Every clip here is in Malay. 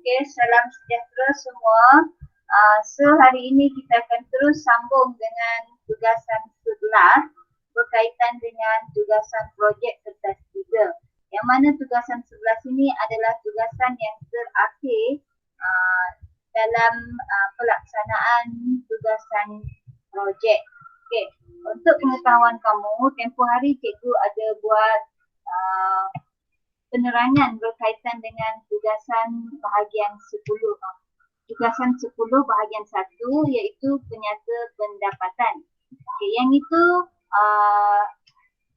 Okey, salam sejahtera semua. So hari ini kita akan terus sambung dengan tugasan 11 berkaitan dengan tugasan projek kertas 3. Yang mana tugasan 11 ini adalah tugasan yang terakhir dalam pelaksanaan tugasan projek. Okey, untuk pengetahuan kamu, tempoh hari cikgu ada buat penerangan berkaitan dengan tugasan bahagian 10. Tugasan 10 bahagian 1 iaitu penyata pendapatan. Okey, yang itu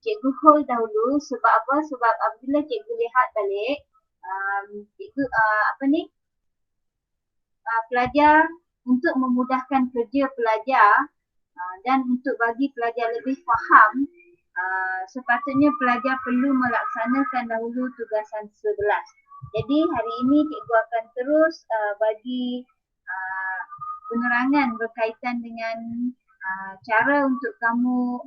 cikgu hold dahulu sebab apa? Sebab apabila cikgu lihat balik cikgu pelajar untuk memudahkan kerja pelajar dan untuk bagi pelajar lebih faham, sepatutnya pelajar perlu melaksanakan dahulu tugasan 11. Jadi hari ini cikgu akan terus bagi penerangan berkaitan dengan cara untuk kamu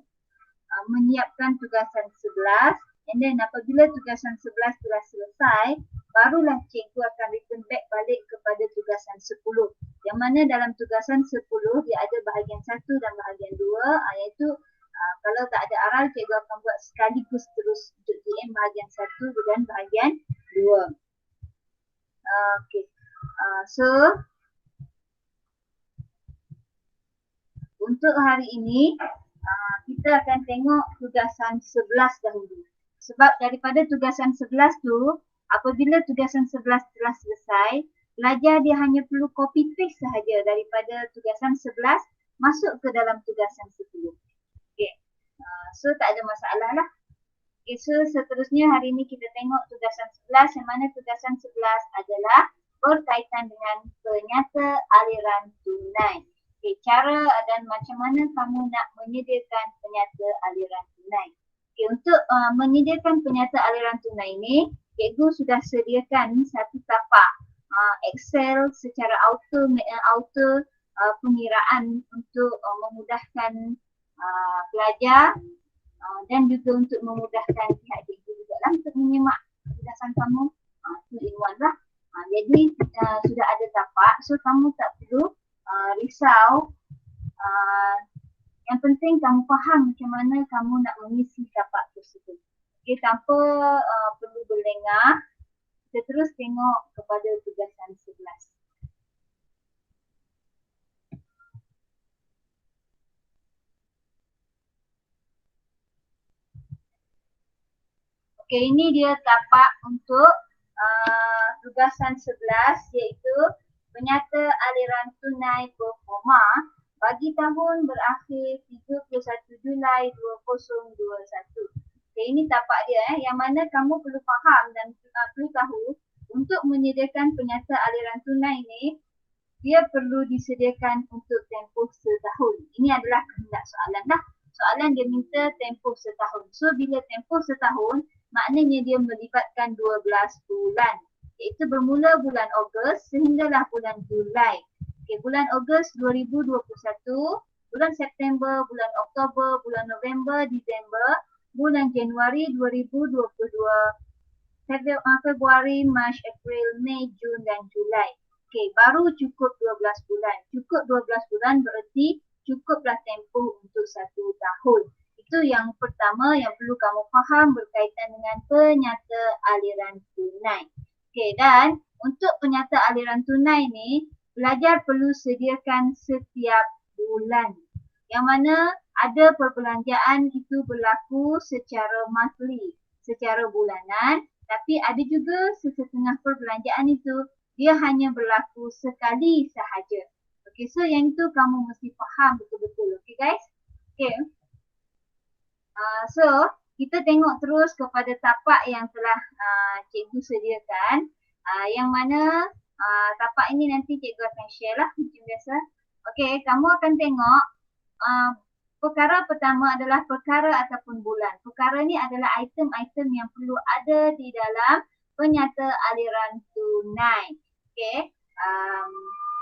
menyiapkan tugasan 11. And then apabila tugasan 11 telah selesai, barulah cikgu akan return back balik kepada tugasan 10. Yang mana dalam tugasan 10 dia ada bahagian 1 dan bahagian 2, iaitu kalau tak ada aral, cikgu akan buat sekaligus terus untuk TM bahagian 1 dan bahagian 2. Okey. So untuk hari ini kita akan tengok tugasan 11 dahulu. Sebab daripada tugasan 11 tu, apabila tugasan 11 telah selesai, pelajar dia hanya perlu copy paste sahaja daripada tugasan 11 masuk ke dalam tugasan 10. Okey. So tak ada masalah lah. Okay, so seterusnya hari ini kita tengok tugasan 11, yang mana tugasan 11 adalah berkaitan dengan penyata aliran tunai. Okay, cara dan macam mana kamu nak menyediakan penyata aliran tunai. Okay, untuk menyediakan penyata aliran tunai ini, cikgu sudah sediakan satu tapak Excel secara auto pengiraan untuk memudahkan pelajar dan juga untuk memudahkan pihak cikgu juga lah untuk menyimak tugasan kamu. Itu in-one lah. Jadi sudah ada tapak, so kamu tak perlu risau. Yang penting kamu faham macam mana kamu nak mengisi tapak tersebut. Okay, tanpa perlu berlengah, kita terus tengok kepada tugasan 11. Okay, ini dia tapak untuk tugasan 11, iaitu penyata aliran tunai performa bagi tahun berakhir 31 Julai 2021. Okay, ini tapak dia yang mana kamu perlu faham dan perlu tahu untuk menyediakan penyata aliran tunai ni, dia perlu disediakan untuk tempoh setahun. Ini adalah kehendak soalan lah. Soalan dia minta tempoh setahun. So bila tempoh setahun, maknanya dia melibatkan 12 bulan. Iaitu bermula bulan Ogos sehinggalah bulan Julai. Okay, bulan Ogos 2021, bulan September, bulan Oktober, bulan November, Disember, bulan Januari 2022, Februari, Mac, April, Mei, Jun dan Julai. Okay, baru cukup 12 bulan. Cukup 12 bulan berarti cukuplah tempoh untuk 1 tahun. Itu yang pertama yang perlu kamu faham berkaitan dengan penyata aliran tunai. Okey, dan untuk penyata aliran tunai ni, pelajar perlu sediakan setiap bulan. Yang mana ada perbelanjaan itu berlaku secara monthly, secara bulanan, tapi ada juga setengah perbelanjaan itu dia hanya berlaku sekali sahaja. Okey, so yang itu kamu mesti faham betul-betul. Okey guys? Okey. So, kita tengok terus kepada tapak yang telah cikgu sediakan. Yang mana tapak ini nanti cikgu akan share lah macam biasa. Okey, kamu akan tengok perkara pertama adalah perkara ataupun bulan. Perkara ni adalah item-item yang perlu ada di dalam penyata aliran tunai. Okey.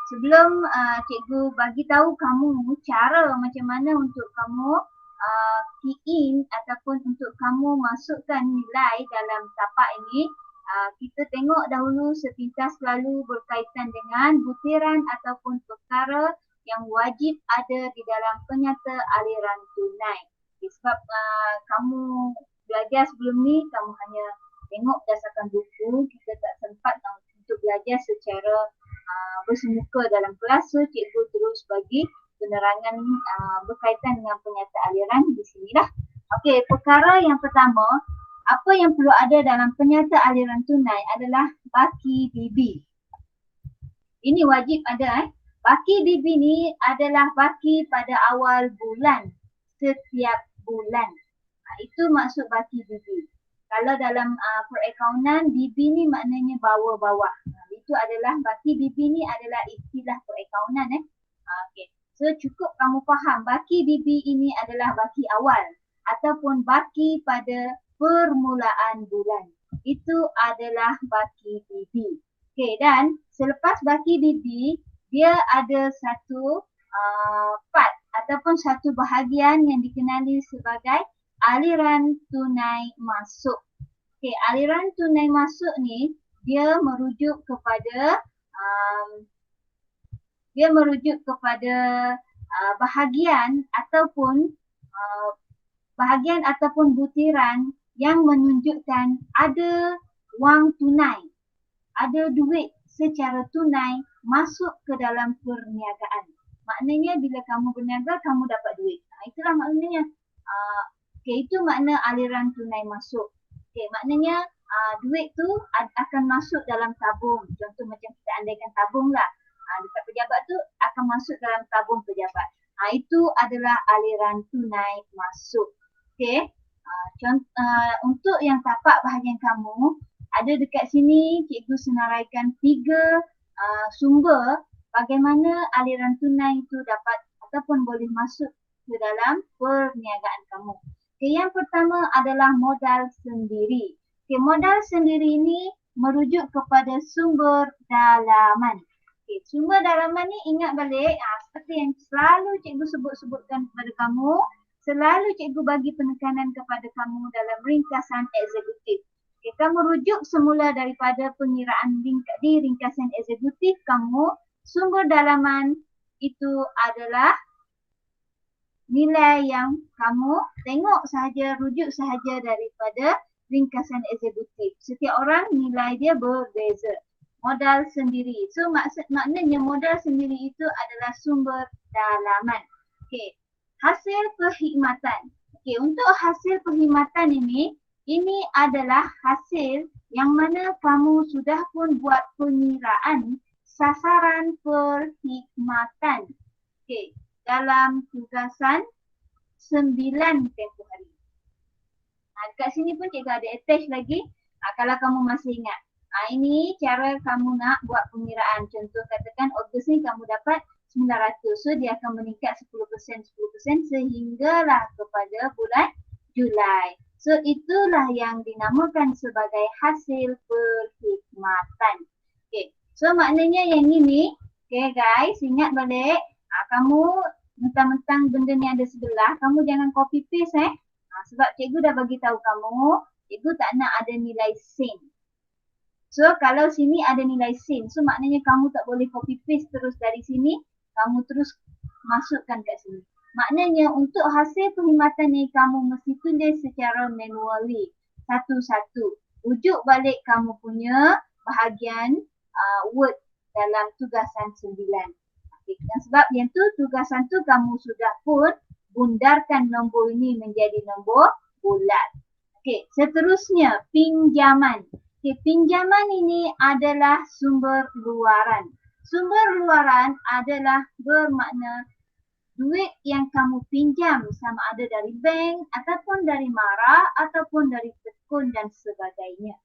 Sebelum cikgu bagi tahu kamu cara macam mana untuk kamu key in ataupun untuk kamu masukkan nilai dalam tapak ini, kita tengok dahulu sepintas lalu berkaitan dengan butiran ataupun perkara yang wajib ada di dalam penyata aliran tunai. Sebab kamu belajar sebelum ni, kamu hanya tengok berdasarkan buku, kita tak sempat untuk belajar secara bersemuka dalam kelas. So cikgu terus bagi penerangan berkaitan dengan penyata aliran di sini lah. Okey, perkara yang pertama, apa yang perlu ada dalam penyata aliran tunai adalah baki BB. Ini wajib ada. Baki BB ni adalah baki pada awal bulan, setiap bulan. Itu maksud baki BB. Kalau dalam perakaunan, BB ni maknanya bawah-bawah. Itu adalah baki BB ni adalah istilah perakaunan. Okay. So cukup kamu faham baki BB ini adalah baki awal ataupun baki pada permulaan bulan. Itu adalah baki BB. Okay, dan selepas baki BB, dia ada satu part ataupun satu bahagian yang dikenali sebagai aliran tunai masuk. Okay, aliran tunai masuk ni dia merujuk kepada bahagian ataupun butiran yang menunjukkan ada wang tunai, ada duit secara tunai masuk ke dalam perniagaan. Maknanya bila kamu berniaga, kamu dapat duit. Itulah maknanya. Itu makna aliran tunai masuk. Maknanya duit tu akan masuk dalam tabung. Contoh macam kita andaikan tabung lah. Dekat pejabat tu akan masuk dalam tabung pejabat. Itu adalah aliran tunai masuk. Untuk yang tapak bahagian kamu, ada dekat sini cikgu senaraikan 3 sumber bagaimana aliran tunai itu dapat ataupun boleh masuk ke dalam perniagaan kamu. Yang pertama adalah modal sendiri. Modal sendiri ini merujuk kepada sumber dalaman. Sumber dalaman ni ingat balik, seperti yang selalu cikgu sebutkan kepada kamu, selalu cikgu bagi penekanan kepada kamu dalam ringkasan eksekutif. Kamu rujuk semula daripada pengiraan di ringkasan eksekutif kamu, sumber dalaman itu adalah nilai yang kamu tengok sahaja, rujuk sahaja daripada ringkasan eksekutif. Setiap orang nilai dia berbeza. Modal sendiri. So maknanya modal sendiri itu adalah sumber dalaman. Hasil perkhidmatan. Untuk hasil perkhidmatan ini adalah hasil yang mana kamu sudah pun buat pengiraan sasaran perkhidmatan. Dalam tugasan 9 tempoh hari. Dekat sini pun cikgu ada attach lagi. Kalau kamu masih ingat. Ini cara kamu nak buat pengiraan. Contoh katakan Ogos ni kamu dapat 900. So dia akan meningkat 10% sehinggalah kepada bulan Julai. So itulah yang dinamakan sebagai hasil perkhidmatan. So maknanya yang ini, guys, ingat balik. Kamu mentang-mentang benda ni ada sebelah, kamu jangan copy paste sebab cikgu dah bagi tahu kamu, cikgu tak nak ada nilai sin. So kalau sini ada nilai sin, so maknanya kamu tak boleh copy paste terus dari sini, kamu terus masukkan kat sini. Maknanya untuk hasil perkhidmatan ni kamu mesti tulis secara manually, satu-satu. Rujuk balik kamu punya bahagian word dalam tugasan 9. Dan sebab yang tu tugasan tu kamu sudah pun bundarkan nombor ini menjadi nombor bulat. Seterusnya pinjaman. Pinjaman ini adalah sumber luaran. Sumber luaran adalah bermakna duit yang kamu pinjam sama ada dari bank ataupun dari mara ataupun dari tekun dan sebagainya.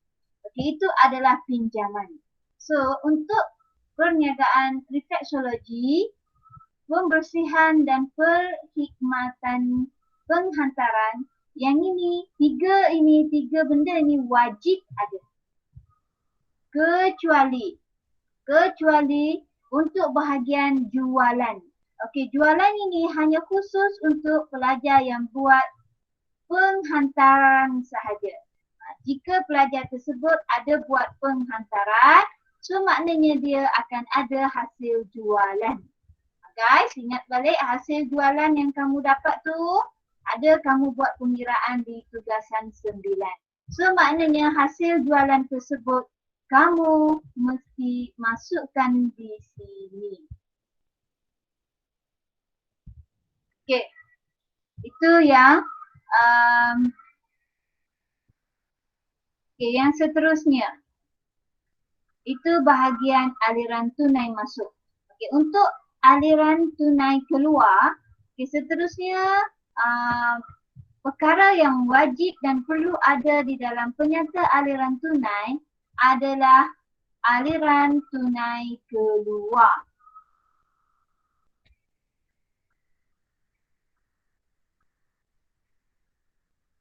Itu adalah pinjaman. So untuk perniagaan refleksologi, pembersihan dan perkhidmatan penghantaran, yang ini, tiga benda ini wajib ada. Kecuali untuk bahagian jualan. Jualan ini hanya khusus untuk pelajar yang buat penghantaran sahaja. Jika pelajar tersebut ada buat penghantaran, so maknanya dia akan ada hasil jualan. Guys, ingat balik hasil jualan yang kamu dapat tu, ada kamu buat pengiraan di tugasan 9. So maknanya hasil jualan tersebut kamu mesti masukkan di sini. Okey. Itu yang yang seterusnya. Itu bahagian aliran tunai masuk. Okey, untuk aliran tunai keluar, seterusnya perkara yang wajib dan perlu ada di dalam penyata aliran tunai adalah aliran tunai keluar.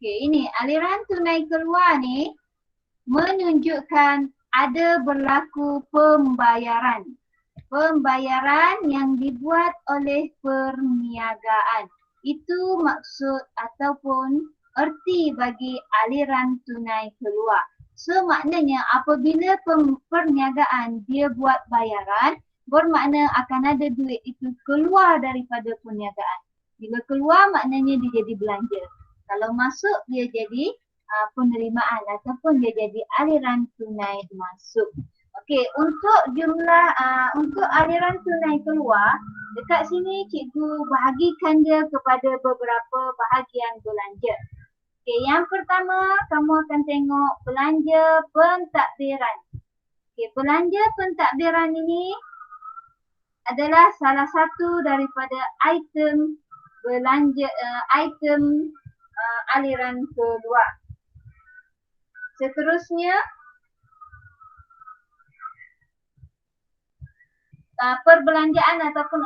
Okey, ini aliran tunai keluar ni menunjukkan ada berlaku pembayaran. Pembayaran yang dibuat oleh perniagaan. Itu maksud ataupun erti bagi aliran tunai keluar. So maknanya apabila perniagaan dia buat bayaran, bermakna akan ada duit itu keluar daripada perniagaan. Bila keluar maknanya dia jadi belanja. Kalau masuk dia jadi penerimaan ataupun dia jadi aliran tunai masuk. Okey, untuk jumlah untuk aliran tunai keluar, dekat sini cikgu bahagikan dia kepada beberapa bahagian belanja. Okey, yang pertama kamu akan tengok belanja pentadbiran. Okey, belanja pentadbiran ini adalah salah satu daripada item belanja aliran keluar. Seterusnya perbelanjaan ataupun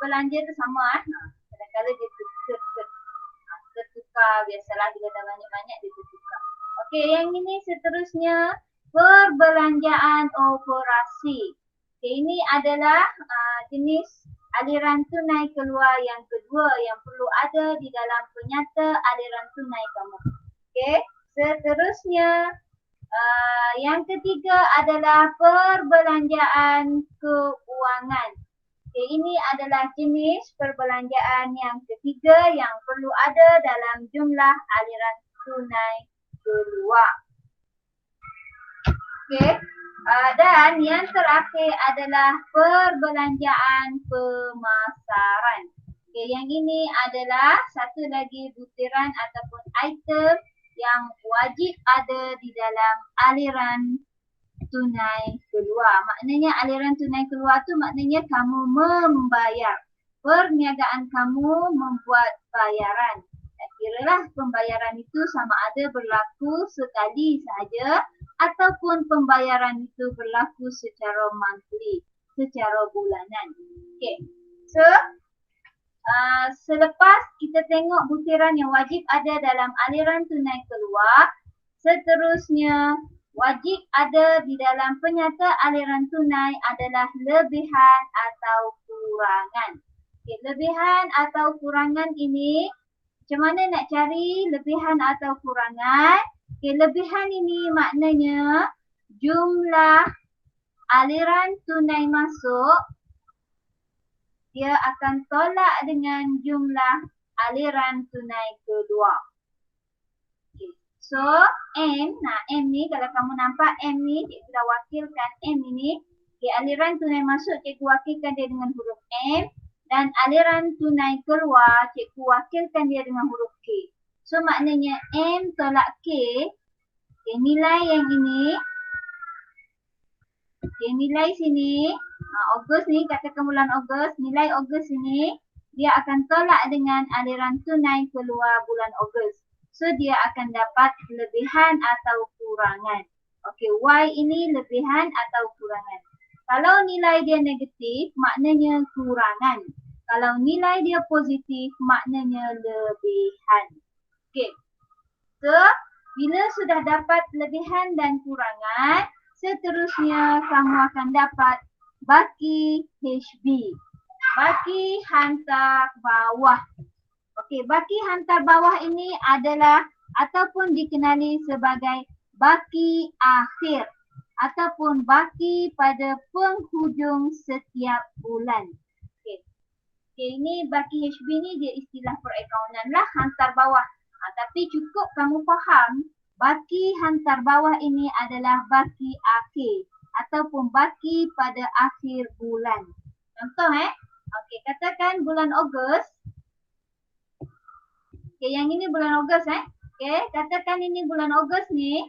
belanja itu sama. Kadang-kadang dia tertukar, biasalah bila dah banyak-banyak dia tertukar. Okey, yang ini seterusnya perbelanjaan operasi. Okey, ini adalah jenis aliran tunai keluar yang kedua yang perlu ada di dalam penyata aliran tunai kamu. Okey, seterusnya yang ketiga adalah perbelanjaan keuangan. Okay, ini adalah jenis perbelanjaan yang ketiga yang perlu ada dalam jumlah aliran tunai keluar. Okay. Dan yang terakhir adalah perbelanjaan pemasaran. Okay, yang ini adalah satu lagi butiran ataupun item yang wajib ada di dalam aliran tunai keluar. Maknanya aliran tunai keluar tu maknanya kamu membayar. Perniagaan kamu membuat bayaran. Kiralah pembayaran itu sama ada berlaku sekali sahaja ataupun pembayaran itu berlaku secara monthly, secara bulanan. Okay. So, selepas kita tengok butiran yang wajib ada dalam aliran tunai keluar, seterusnya wajib ada di dalam penyata aliran tunai adalah lebihan atau kurangan. Okay, lebihan atau kurangan ini, macam mana nak cari lebihan atau kurangan? Okay, lebihan ini maknanya jumlah aliran tunai masuk dia akan tolak dengan jumlah aliran tunai keluar. Okay. So, M, M ni kalau kamu nampak M ni, cikgu dah wakilkan M ini. Okay, aliran tunai masuk cikgu wakilkan dia dengan huruf M. Dan aliran tunai keluar cikgu wakilkan dia dengan huruf K. So, maknanya M tolak K. Okay, nilai yang ini. Okay, nilai sini. Ogos ni, katakan bulan Ogos, nilai Ogos ini dia akan tolak dengan aliran tunai keluar bulan Ogos. So dia akan dapat lebihan atau kurangan. Okey, Y ini lebihan atau kurangan. Kalau nilai dia negatif, maknanya kurangan. Kalau nilai dia positif, maknanya lebihan. Okey. So, bila sudah dapat lebihan dan kurangan, seterusnya kamu akan dapat baki HB. Baki hantar bawah. Okey, baki hantar bawah ini adalah ataupun dikenali sebagai baki akhir ataupun baki pada penghujung setiap bulan. Okey. Okey, ini baki HB ni dia istilah perakaunan lah hantar bawah. Tapi cukup kamu faham baki hantar bawah ini adalah baki akhir ataupun baki pada akhir bulan. Contoh okey, katakan bulan Ogos. Okey, yang ini bulan Ogos Okey, katakan ini bulan Ogos ni.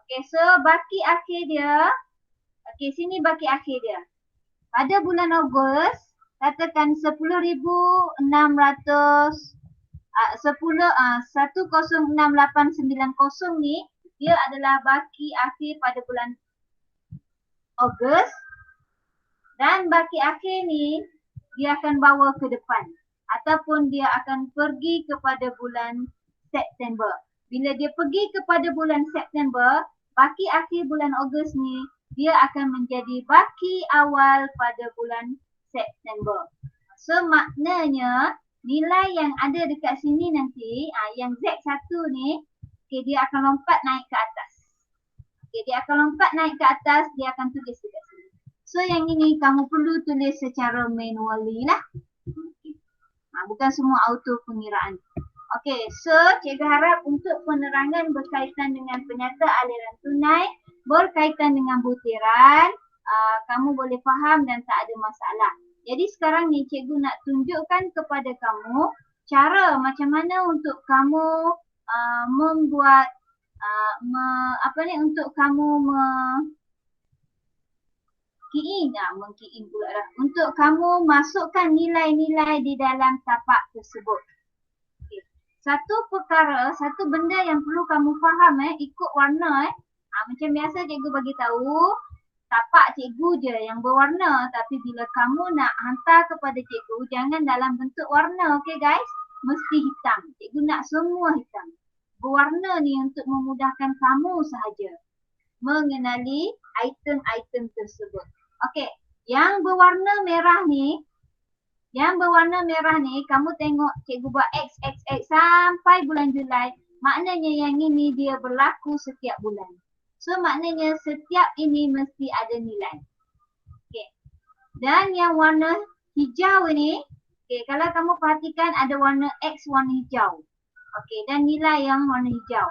Okey, so baki akhir dia. Okey, sini baki akhir dia. Pada bulan Ogos, katakan 10,600 106,890 ni dia adalah baki akhir pada bulan Ogos. Dan baki akhir ni dia akan bawa ke depan ataupun dia akan pergi kepada bulan September. Bila dia pergi kepada bulan September, baki akhir bulan Ogos ni dia akan menjadi baki awal pada bulan September. So maknanya nilai yang ada dekat sini nanti, yang Z1 ni, okay, dia akan lompat naik ke atas. Okay, dia akan lompat naik ke atas, dia akan tulis dekat sini. So yang ini kamu perlu tulis secara manually lah. Okay. Bukan semua auto pengiraan. Okay, so cikgu harap untuk penerangan berkaitan dengan penyata aliran tunai, berkaitan dengan butiran, kamu boleh faham dan tak ada masalah. Jadi sekarang ni cikgu nak tunjukkan kepada kamu cara macam mana untuk kamu membuat untuk kamu untuk kamu masukkan nilai-nilai di dalam tapak tersebut. Okay. Satu benda yang perlu kamu faham ikut warna macam biasa cikgu bagi tahu tapak cikgu je yang berwarna, tapi bila kamu nak hantar kepada cikgu jangan dalam bentuk warna, okey guys? Mesti hitam. Cikgu nak semua hitam. Berwarna ni untuk memudahkan kamu sahaja mengenali item-item tersebut. Okey, yang berwarna merah ni kamu tengok cikgu buat XXX sampai bulan Julai, maknanya yang ini dia berlaku setiap bulan. So maknanya setiap ini mesti ada nilai. Okay. Dan yang warna hijau ini, okay, kalau kamu perhatikan ada warna X warna hijau. Okay, dan nilai yang warna hijau.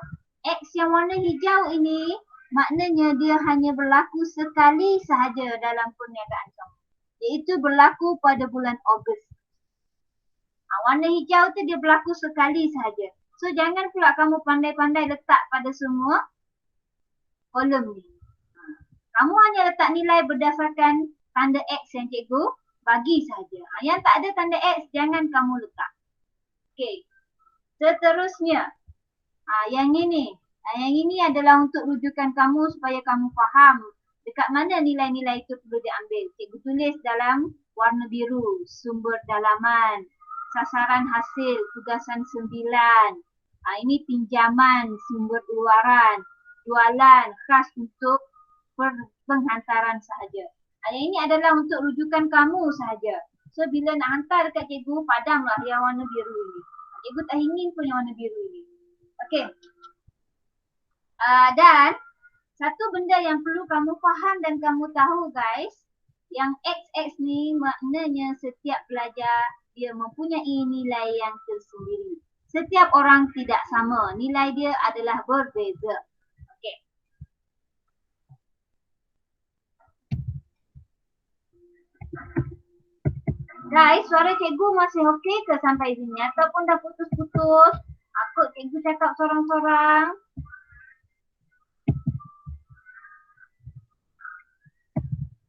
X yang warna hijau ini maknanya dia hanya berlaku sekali sahaja dalam perniagaan kamu. Iaitu berlaku pada bulan Ogos. Warna hijau tu dia berlaku sekali sahaja. So jangan pula kamu pandai-pandai letak pada semua kolom ni. Kamu hanya letak nilai berdasarkan tanda X yang cikgu bagi saja. Yang tak ada tanda X jangan kamu letak. Okey. Seterusnya. Yang ini. Yang ini adalah untuk rujukan kamu supaya kamu faham dekat mana nilai-nilai itu perlu diambil. Cikgu tulis dalam warna biru, sumber dalaman, sasaran hasil, tugasan 9. Ini pinjaman, sumber luaran. Jualan khas untuk penghantaran sahaja. Yang ini adalah untuk rujukan kamu sahaja. So bila nak hantar dekat cikgu, padamlah yang warna biru ini. Cikgu tak ingin pun yang warna biru ini. Okey. Dan satu benda yang perlu kamu faham dan kamu tahu guys, yang XX ni maknanya setiap pelajar dia mempunyai nilai yang tersendiri. Setiap orang tidak sama, nilai dia adalah berbeza. Guys, suara cikgu masih okey ke sampai sini ataupun dah putus-putus? Aku cikgu cakap sorang-sorang.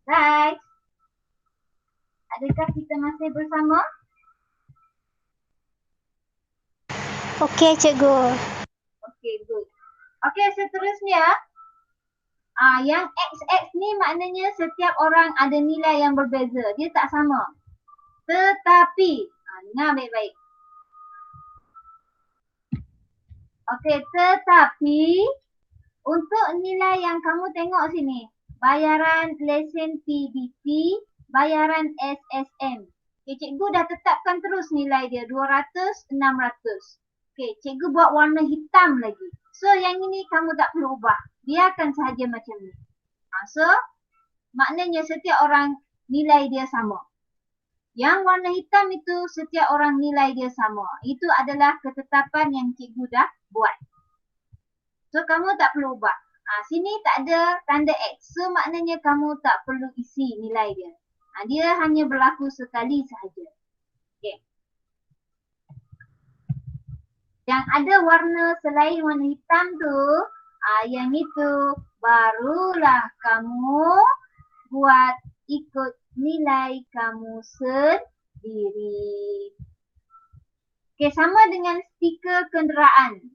Guys, adakah kita masih bersama? Okey cikgu. Okey, good. Okey, seterusnya. Yang XX ni maknanya setiap orang ada nilai yang berbeza. Dia tak sama. Tetapi, dengar baik-baik. Okey, tetapi untuk nilai yang kamu tengok sini, bayaran lesen PBT, bayaran SSM. Okay, cikgu dah tetapkan terus nilai dia 200, 600. Okey, cikgu buat warna hitam lagi. So yang ini kamu tak perlu ubah. Biarkan sahaja macam ni. So maknanya setiap orang nilai dia sama. Yang warna hitam itu setiap orang nilai dia sama. Itu adalah ketetapan yang cikgu dah buat. So kamu tak perlu ubah. Sini tak ada tanda X. So maknanya kamu tak perlu isi nilai dia. Dia hanya berlaku sekali sahaja. Okey. Yang ada warna selain warna hitam tu, yang itu barulah kamu buat ikut nilai kamu sendiri. Okey, sama dengan stiker kenderaan.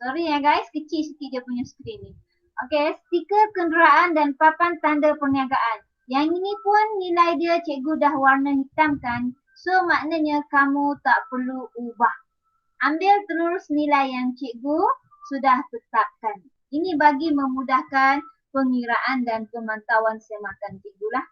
Sorry ya guys, kecil sikit dia punya skrin ni. Okey, stiker kenderaan dan papan tanda perniagaan. Yang ini pun nilai dia cikgu dah warna hitam kan. So maknanya kamu tak perlu ubah. Ambil terus nilai yang cikgu sudah tetapkan. Ini bagi memudahkan pengiraan dan pemantauan semakan cikgu lah.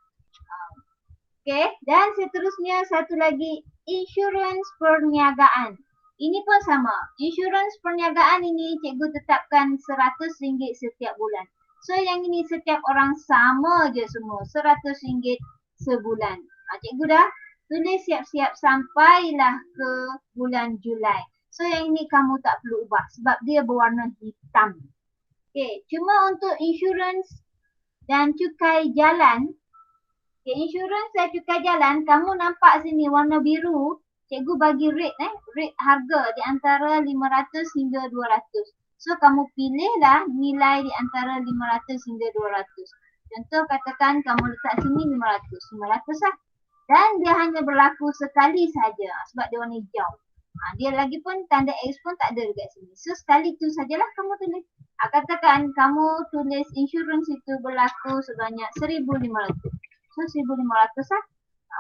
Okey, dan seterusnya satu lagi, insurans perniagaan. Ini pun sama. Insurans perniagaan ini cikgu tetapkan RM100 setiap bulan. So yang ini setiap orang sama je semua, RM100 sebulan. Cikgu dah tulis siap-siap sampailah ke bulan Julai. So yang ini kamu tak perlu ubah sebab dia berwarna hitam. Okay, cuma untuk insurans dan cukai jalan. Okay, insurans dan cukai jalan, kamu nampak sini warna biru. Cikgu bagi rate rate harga di antara 500 hingga 200. So kamu pilihlah nilai di antara 500 hingga 200. Contoh katakan kamu letak sini 500. 500 lah. Dan dia hanya berlaku sekali saja sebab dia warna hijau. Dia lagi pun tanda X pun tak ada dekat sini. So sekali tu sajalah kamu tulis. Katakan kamu tulis insurans itu berlaku sebanyak 1,500. So 1,500 lah.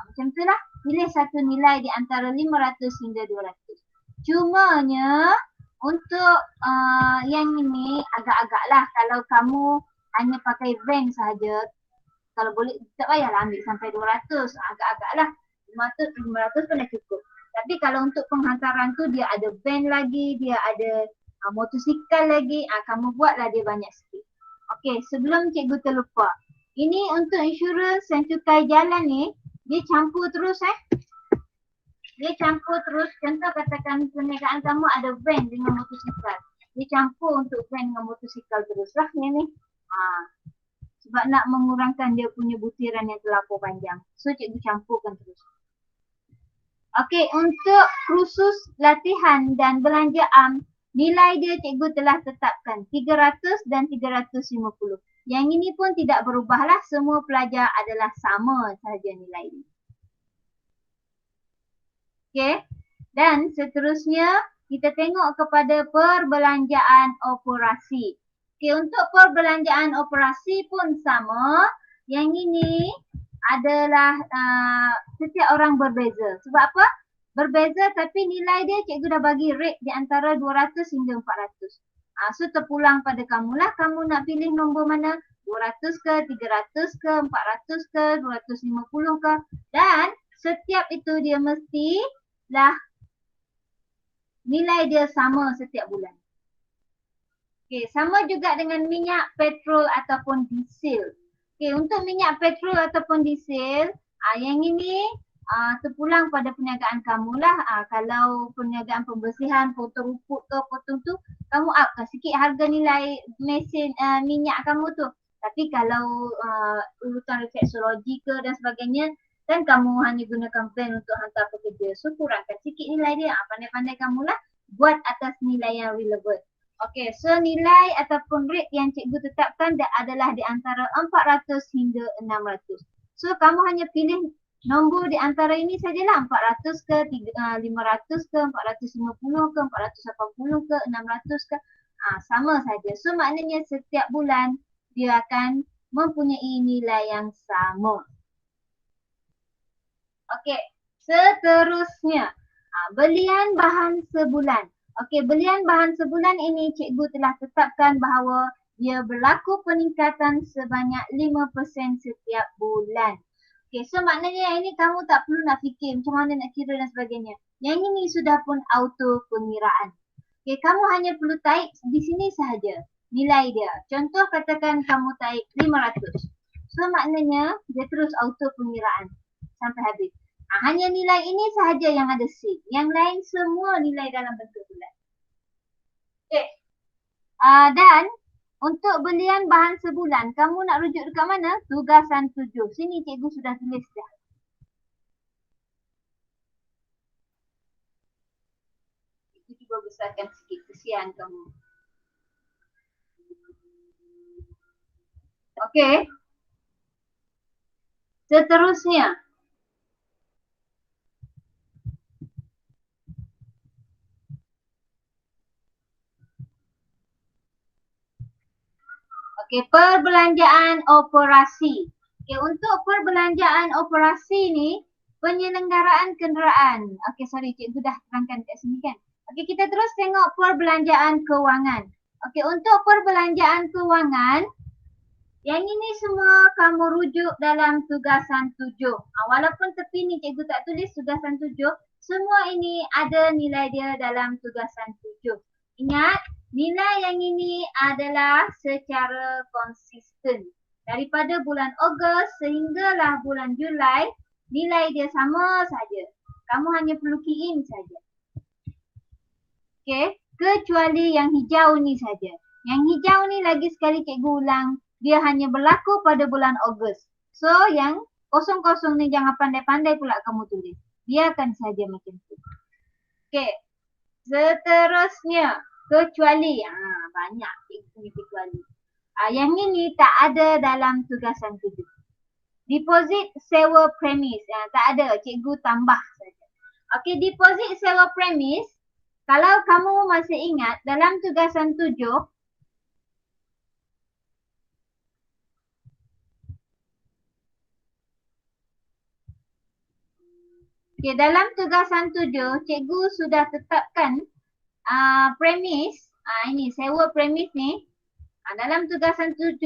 Macam tu lah. Pilih satu nilai di antara 500 hingga 200. Cumanya untuk yang ini agak-agak lah. Kalau kamu hanya pakai bank sahaja, kalau boleh tak payahlah ambil sampai 200. Agak-agak lah. 500 pun dah cukup. Tapi kalau untuk penghantaran tu dia ada van lagi, dia ada motosikal lagi, kamu buatlah dia banyak sikit. Okey, sebelum cikgu terlupa. Ini untuk insurans dan cukai jalan ni, dia campur terus Dia campur terus, contoh katakan perniagaan kamu ada van dengan motosikal. Dia campur untuk van dengan motosikal terus lah ni. Sebab nak mengurangkan dia punya butiran yang terlampau panjang. So cikgu campurkan terus. Okey, untuk kursus latihan dan belanja am, nilai dia cikgu telah tetapkan 300 dan 350. Yang ini pun tidak berubahlah, semua pelajar adalah sama sahaja nilai ini. Okey, dan seterusnya kita tengok kepada perbelanjaan operasi. Okey, untuk perbelanjaan operasi pun sama. Yang ini adalah setiap orang berbeza. Sebab apa? Berbeza tapi nilai dia cikgu dah bagi rate di antara 200 hingga 400. So terpulang pada kamulah, kamu nak pilih nombor mana? 200 ke, 300 ke, 400 ke, 250 ke. Dan setiap itu dia mestilah nilai dia sama setiap bulan. Okay, sama juga dengan minyak petrol ataupun diesel. Okay, untuk minyak petrol ataupun diesel, yang ini terpulang pada perniagaan kamu lah. Kalau perniagaan pembersihan, potong rumput ke, potong tu, kamu upkan sikit harga nilai mesin minyak kamu tu. Tapi kalau urutan refleksologi ke dan sebagainya, dan kamu hanya gunakan van untuk hantar pekerja, so kurangkan sikit nilai dia. Pandai-pandai kamulah buat atas nilai yang relevant. Okey, so nilai ataupun rate yang cikgu tetapkan adalah di antara 400 hingga 600. So kamu hanya pilih nombor di antara ini sajalah, 400 ke, 500 ke, 450 ke, 480 ke, 600 ke. Sama saja. So maknanya setiap bulan dia akan mempunyai nilai yang sama. Okey, seterusnya belian bahan sebulan. Okey, belian bahan sebulan ini cikgu telah tetapkan bahawa dia berlaku peningkatan sebanyak 5% setiap bulan. Okey, so maknanya yang ini kamu tak perlu nak fikir macam mana nak kira dan sebagainya. Yang ini sudah pun auto pengiraan. Okay, kamu hanya perlu type di sini sahaja nilai dia. Contoh katakan kamu type 500. So maknanya dia terus auto pengiraan sampai habis. Hanya nilai ini sahaja yang ada C. Yang lain semua nilai dalam bentuk bulat. Okay. Dan untuk belian bahan sebulan, kamu nak rujuk dekat mana? Tugasan 7. Sini cikgu sudah tulis dah. Cikgu cuba besarkan sikit, kesian kamu. Okey. Seterusnya. Okey, perbelanjaan operasi. Okey, untuk perbelanjaan operasi ni, penyelenggaraan kenderaan. Okey, sorry, cikgu dah terangkan kat sini kan. Okey, kita terus tengok perbelanjaan kewangan. Okey, untuk perbelanjaan kewangan, yang ini semua kamu rujuk dalam tugasan 7. Walaupun tepi ni cikgu tak tulis tugasan 7, semua ini ada nilai dia dalam tugasan 7. Ingat, nilai yang ini adalah secara konsisten. Daripada bulan Ogos sehinggalah bulan Julai, nilai dia sama saja. Kamu hanya perlu key in saja. Okey, kecuali yang hijau ni saja. Yang hijau ni lagi sekali cikgu ulang, dia hanya berlaku pada bulan Ogos. So yang kosong-kosong ni jangan pandai-pandai pula kamu tulis. Biarkan saja macam tu. Okey. Seterusnya, kecuali. Banyak cikgu punya kecuali. Yang ini tak ada dalam tugasan 7. Deposit sewa premis. Tak ada, cikgu tambah saja. Okey, deposit sewa premis. Kalau kamu masih ingat dalam tugasan 7, okay, dalam tugasan 7, cikgu sudah tetapkan premis, ini sewa premis ni. Dalam tugasan 7,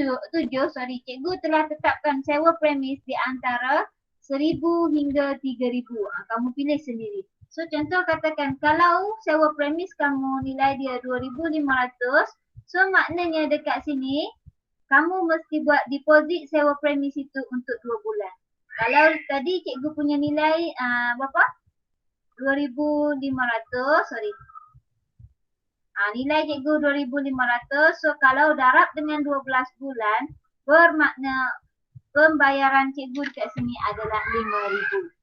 cikgu telah tetapkan sewa premis di antara 1,000 hingga 3,000. Kamu pilih sendiri. So contoh katakan kalau sewa premis kamu nilai dia 2,500, so maknanya dekat sini kamu mesti buat deposit sewa premis itu untuk 2 bulan. Kalau tadi cikgu punya nilai berapa? 2,500, sorry. Nilai cikgu 2,500. So kalau darab dengan 12 bulan, bermakna pembayaran cikgu dekat sini adalah 5,000.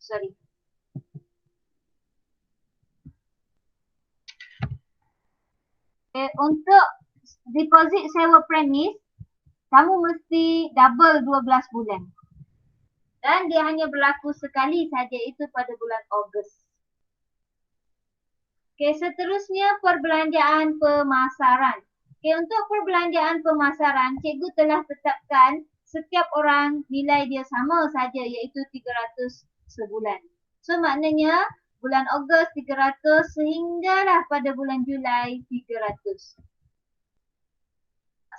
Sorry. Untuk deposit sewa premis, kamu mesti double 12 bulan. Dan dia hanya berlaku sekali saja, itu pada bulan Ogos. Okey, seterusnya perbelanjaan pemasaran. Okey, untuk perbelanjaan pemasaran, cikgu telah tetapkan setiap orang nilai dia sama saja, iaitu 300 sebulan. So maknanya bulan Ogos 300 sehinggalah pada bulan Julai 300.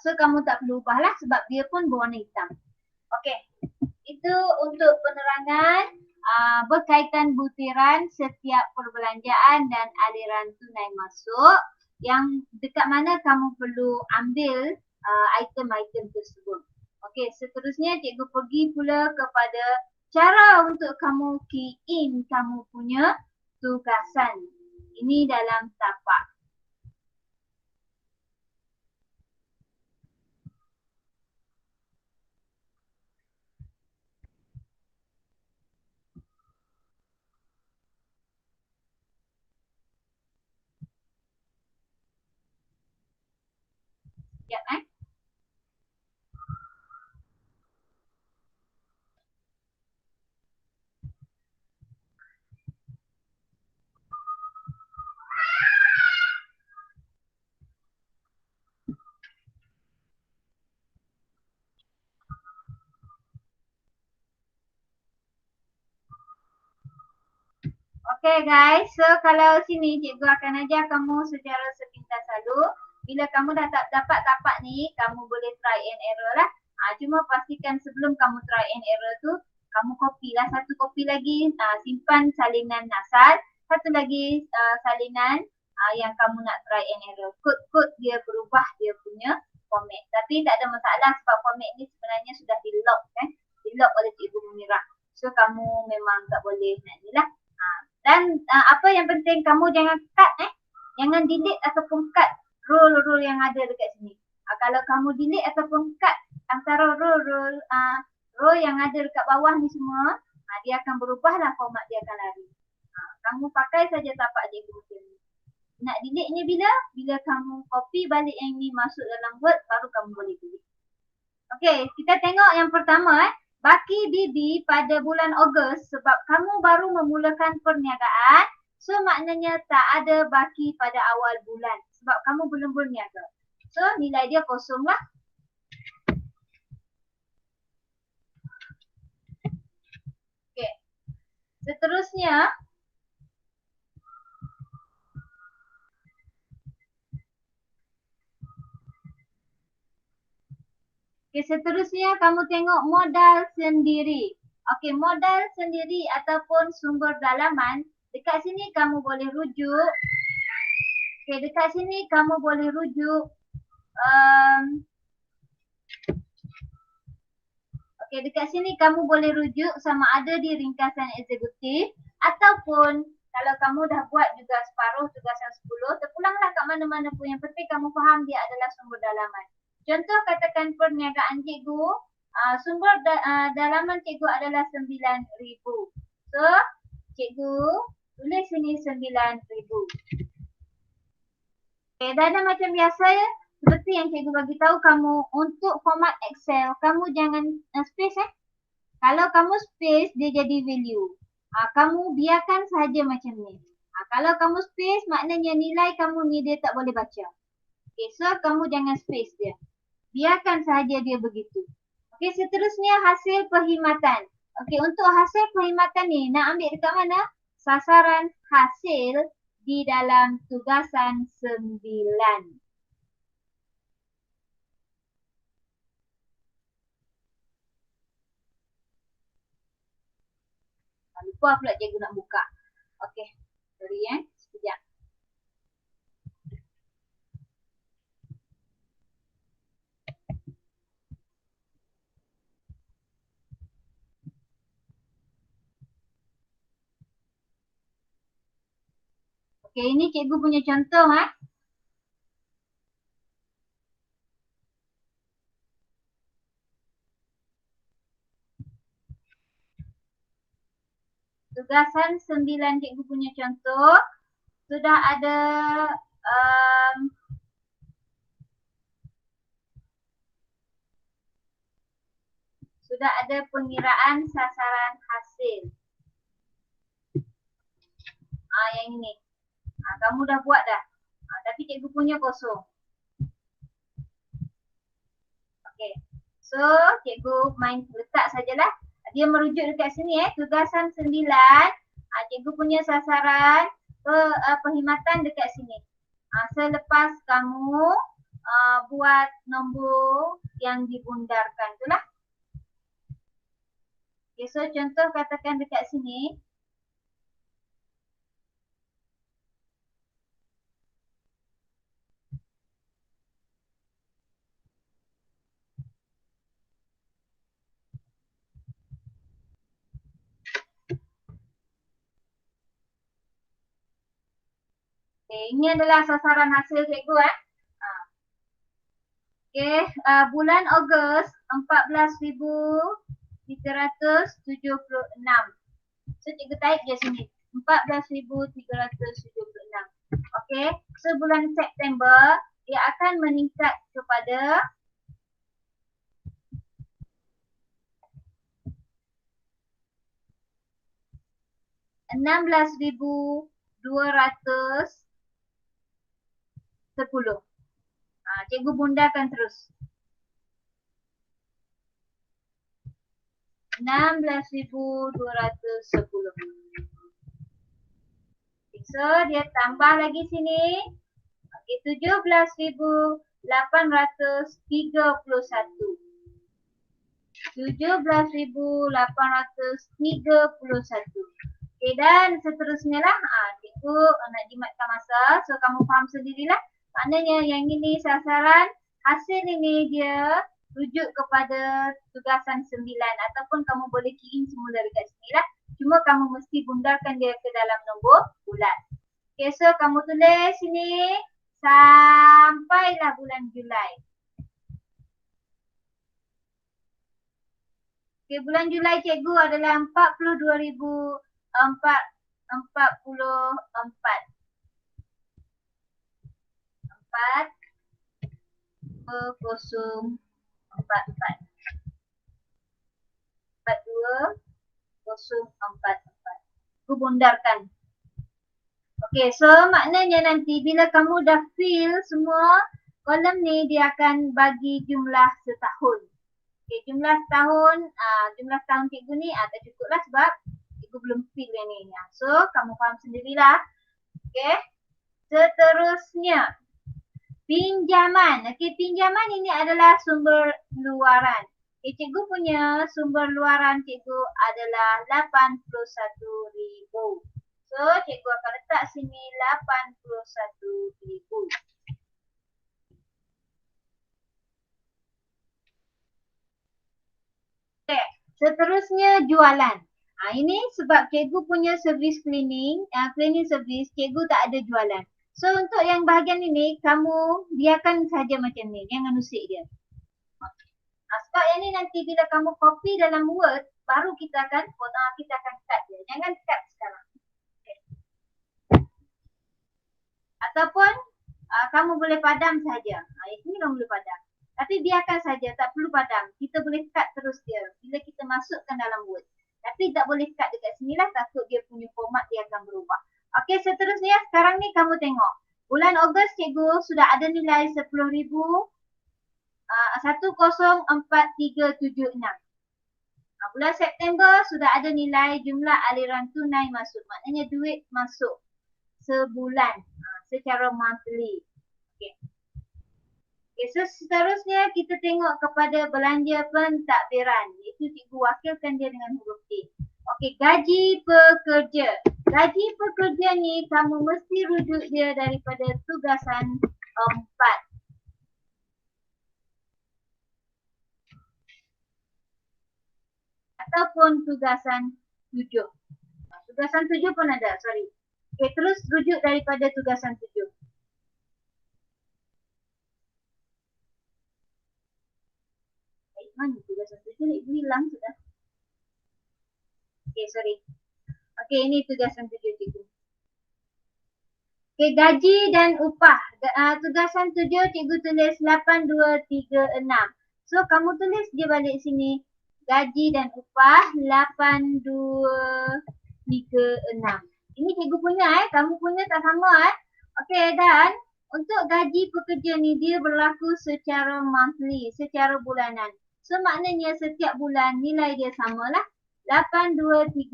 So kamu tak perlu ubahlah sebab dia pun berwarna hitam. Okey, itu untuk penerangan berkaitan butiran setiap perbelanjaan dan aliran tunai masuk yang dekat mana kamu perlu ambil item-item tersebut. Okey, seterusnya cikgu pergi pula kepada cara untuk kamu key in kamu punya tugasan. Ini dalam tapak. Sekejap Okay guys, so kalau sini cikgu akan ajar kamu secara sepintas lalu. Bila kamu dah tak dapat tapak ni, kamu boleh try and error lah. Cuma pastikan sebelum kamu try and error tu, Kamu copy lah satu kopi lagi, simpan salinan asal, satu lagi salinan yang kamu nak try and error. Kod-kod dia berubah dia punya format. Tapi tak ada masalah sebab format ni sebenarnya sudah di-lock kan. Di-lock oleh Cikgu Munirah. So kamu memang tak boleh nak ni lah. Dan apa yang penting kamu jangan cut Jangan delete ataupun cut rule-rule yang ada dekat sini. Kalau kamu delete ataupun cut antara row yang ada dekat bawah ni semua, dia akan berubahlah format dia akan lari. Kamu pakai saja tapak cikgu macam ni. Nak delete nya bila? Bila kamu copy balik yang ni masuk dalam Word, baru kamu boleh delete. Okey, kita tengok yang pertama baki BB pada bulan Ogos sebab kamu baru memulakan perniagaan. So maknanya tak ada baki pada awal bulan sebab kamu belum berniaga. So nilai dia kosong lah. Okey. Seterusnya kamu tengok modal sendiri. Okey, modal sendiri ataupun sumber dalaman, dekat sini kamu boleh rujuk. Okey, dekat sini kamu boleh rujuk dekat sini kamu boleh rujuk sama ada di ringkasan eksekutif ataupun kalau kamu dah buat juga separuh tugasan 10, terpulanglah kat mana-mana pun. Yang penting kamu faham dia adalah sumber dalaman. Contoh katakan perniagaan cikgu, sumber dalaman cikgu adalah 9,000. So, cikgu tulis sini 9,000. Okay, dan macam biasa seperti yang cikgu bagi tahu kamu untuk format Excel, kamu jangan space Kalau kamu space dia jadi value. Kamu biarkan sahaja macam ni. Kalau kamu space maknanya nilai kamu ni dia tak boleh baca. Okay, so kamu jangan space dia. Biarkan sahaja dia begitu. Okey, seterusnya hasil perkhidmatan. Okey, untuk hasil perkhidmatan ni nak ambil dekat mana? Sasaran hasil di dalam tugasan 9. Lupa pula cikgu nak buka. Okey, sorry sekejap. Okey, ini cikgu punya contoh Tugasan 9 cikgu punya contoh. Sudah ada pengiraan sasaran hasil. Yang ini. Kamu dah buat dah. Tapi cikgu punya kosong. Okey. So, cikgu main letak sajalah. Dia merujuk dekat sini tugasan 9. Cikgu punya sasaran perkhidmatan dekat sini. Selepas kamu buat nombor yang dibundarkan itulah. Okay, so contoh katakan dekat sini. Okay, ini adalah sasaran hasil cikgu Okay, bulan Ogos 14,376. So cikgu type je sini 14,376. Okay, so bulan September dia akan meningkat kepada 16,210. Cikgu bundarkan terus. 16,210. So dia tambah lagi sini. Okey, 17,831. 17,831. Okay, dan seterusnya lah. Cikgu nak jimatkan masa. So, kamu faham sendirilah. Maknanya yang ini sasaran. Hasil ini dia rujuk kepada tugasan 9 ataupun kamu boleh key in semula dekat sini lah. Cuma kamu mesti bundarkan dia ke dalam nombor bulan. Okay, so kamu tulis sini sampailah bulan Julai. Okay, bulan Julai cikgu adalah 42,444. 4044. 42044. Aku bundarkan. Okey, so maknanya nanti bila kamu dah fill semua kolom ni, dia akan bagi jumlah setahun. Okey, jumlah setahun, jumlah tahun cikgu ni tak cukup lah sebab cikgu belum fill yang ni. So, kamu faham sendirilah. Okey, seterusnya pinjaman. Okey, pinjaman ini adalah sumber luaran. Okay, cikgu punya sumber luaran cikgu adalah 81,000. So, cikgu akan letak sini 81,000. Okay, seterusnya jualan. Ini sebab cikgu punya servis cleaning, cleaning service, cikgu tak ada jualan. So, untuk yang bahagian ini, kamu biarkan saja macam ni. Jangan usik dia. Sebab yang ni nanti bila kamu copy dalam Word, baru kita akan cut dia. Jangan cut sekarang. Okay. Ataupun kamu boleh padam saja. Ini kamu boleh padam. Tapi biarkan saja, tak perlu padam. Kita boleh cut terus dia bila kita masukkan dalam Word. Tapi tak boleh cut dekat sini lah, takut dia punya format dia akan berubah. Okey, seterusnya sekarang ni kamu tengok. Bulan Ogos cikgu sudah ada nilai 10,000. 104,376. Bulan September sudah ada nilai jumlah aliran tunai masuk. Maknanya duit masuk sebulan secara monthly. Okay. Okay, so seterusnya kita tengok kepada belanja pentadbiran. Iaitu cikgu wakilkan dia dengan huruf D. Okey, gaji pekerja. Gaji pekerja ni kamu mesti rujuk dia daripada tugasan 4. Ataupun tugasan 7. Tugasan 7 pun ada, sorry. Okay, terus rujuk daripada tugasan 7. Mana tugasan 7 ni? Hilang sudah. Okay, sorry. Okay, ini tugasan 7 cikgu. Okay, gaji dan upah. Tugasan 7 cikgu tulis 8236. So, kamu tulis dia balik sini. Gaji dan upah 8236. Ini cikgu punya kamu punya tak sama Okey, dan untuk gaji pekerja ni dia berlaku secara monthly, secara bulanan. So maknanya setiap bulan nilai dia samalah. 8236,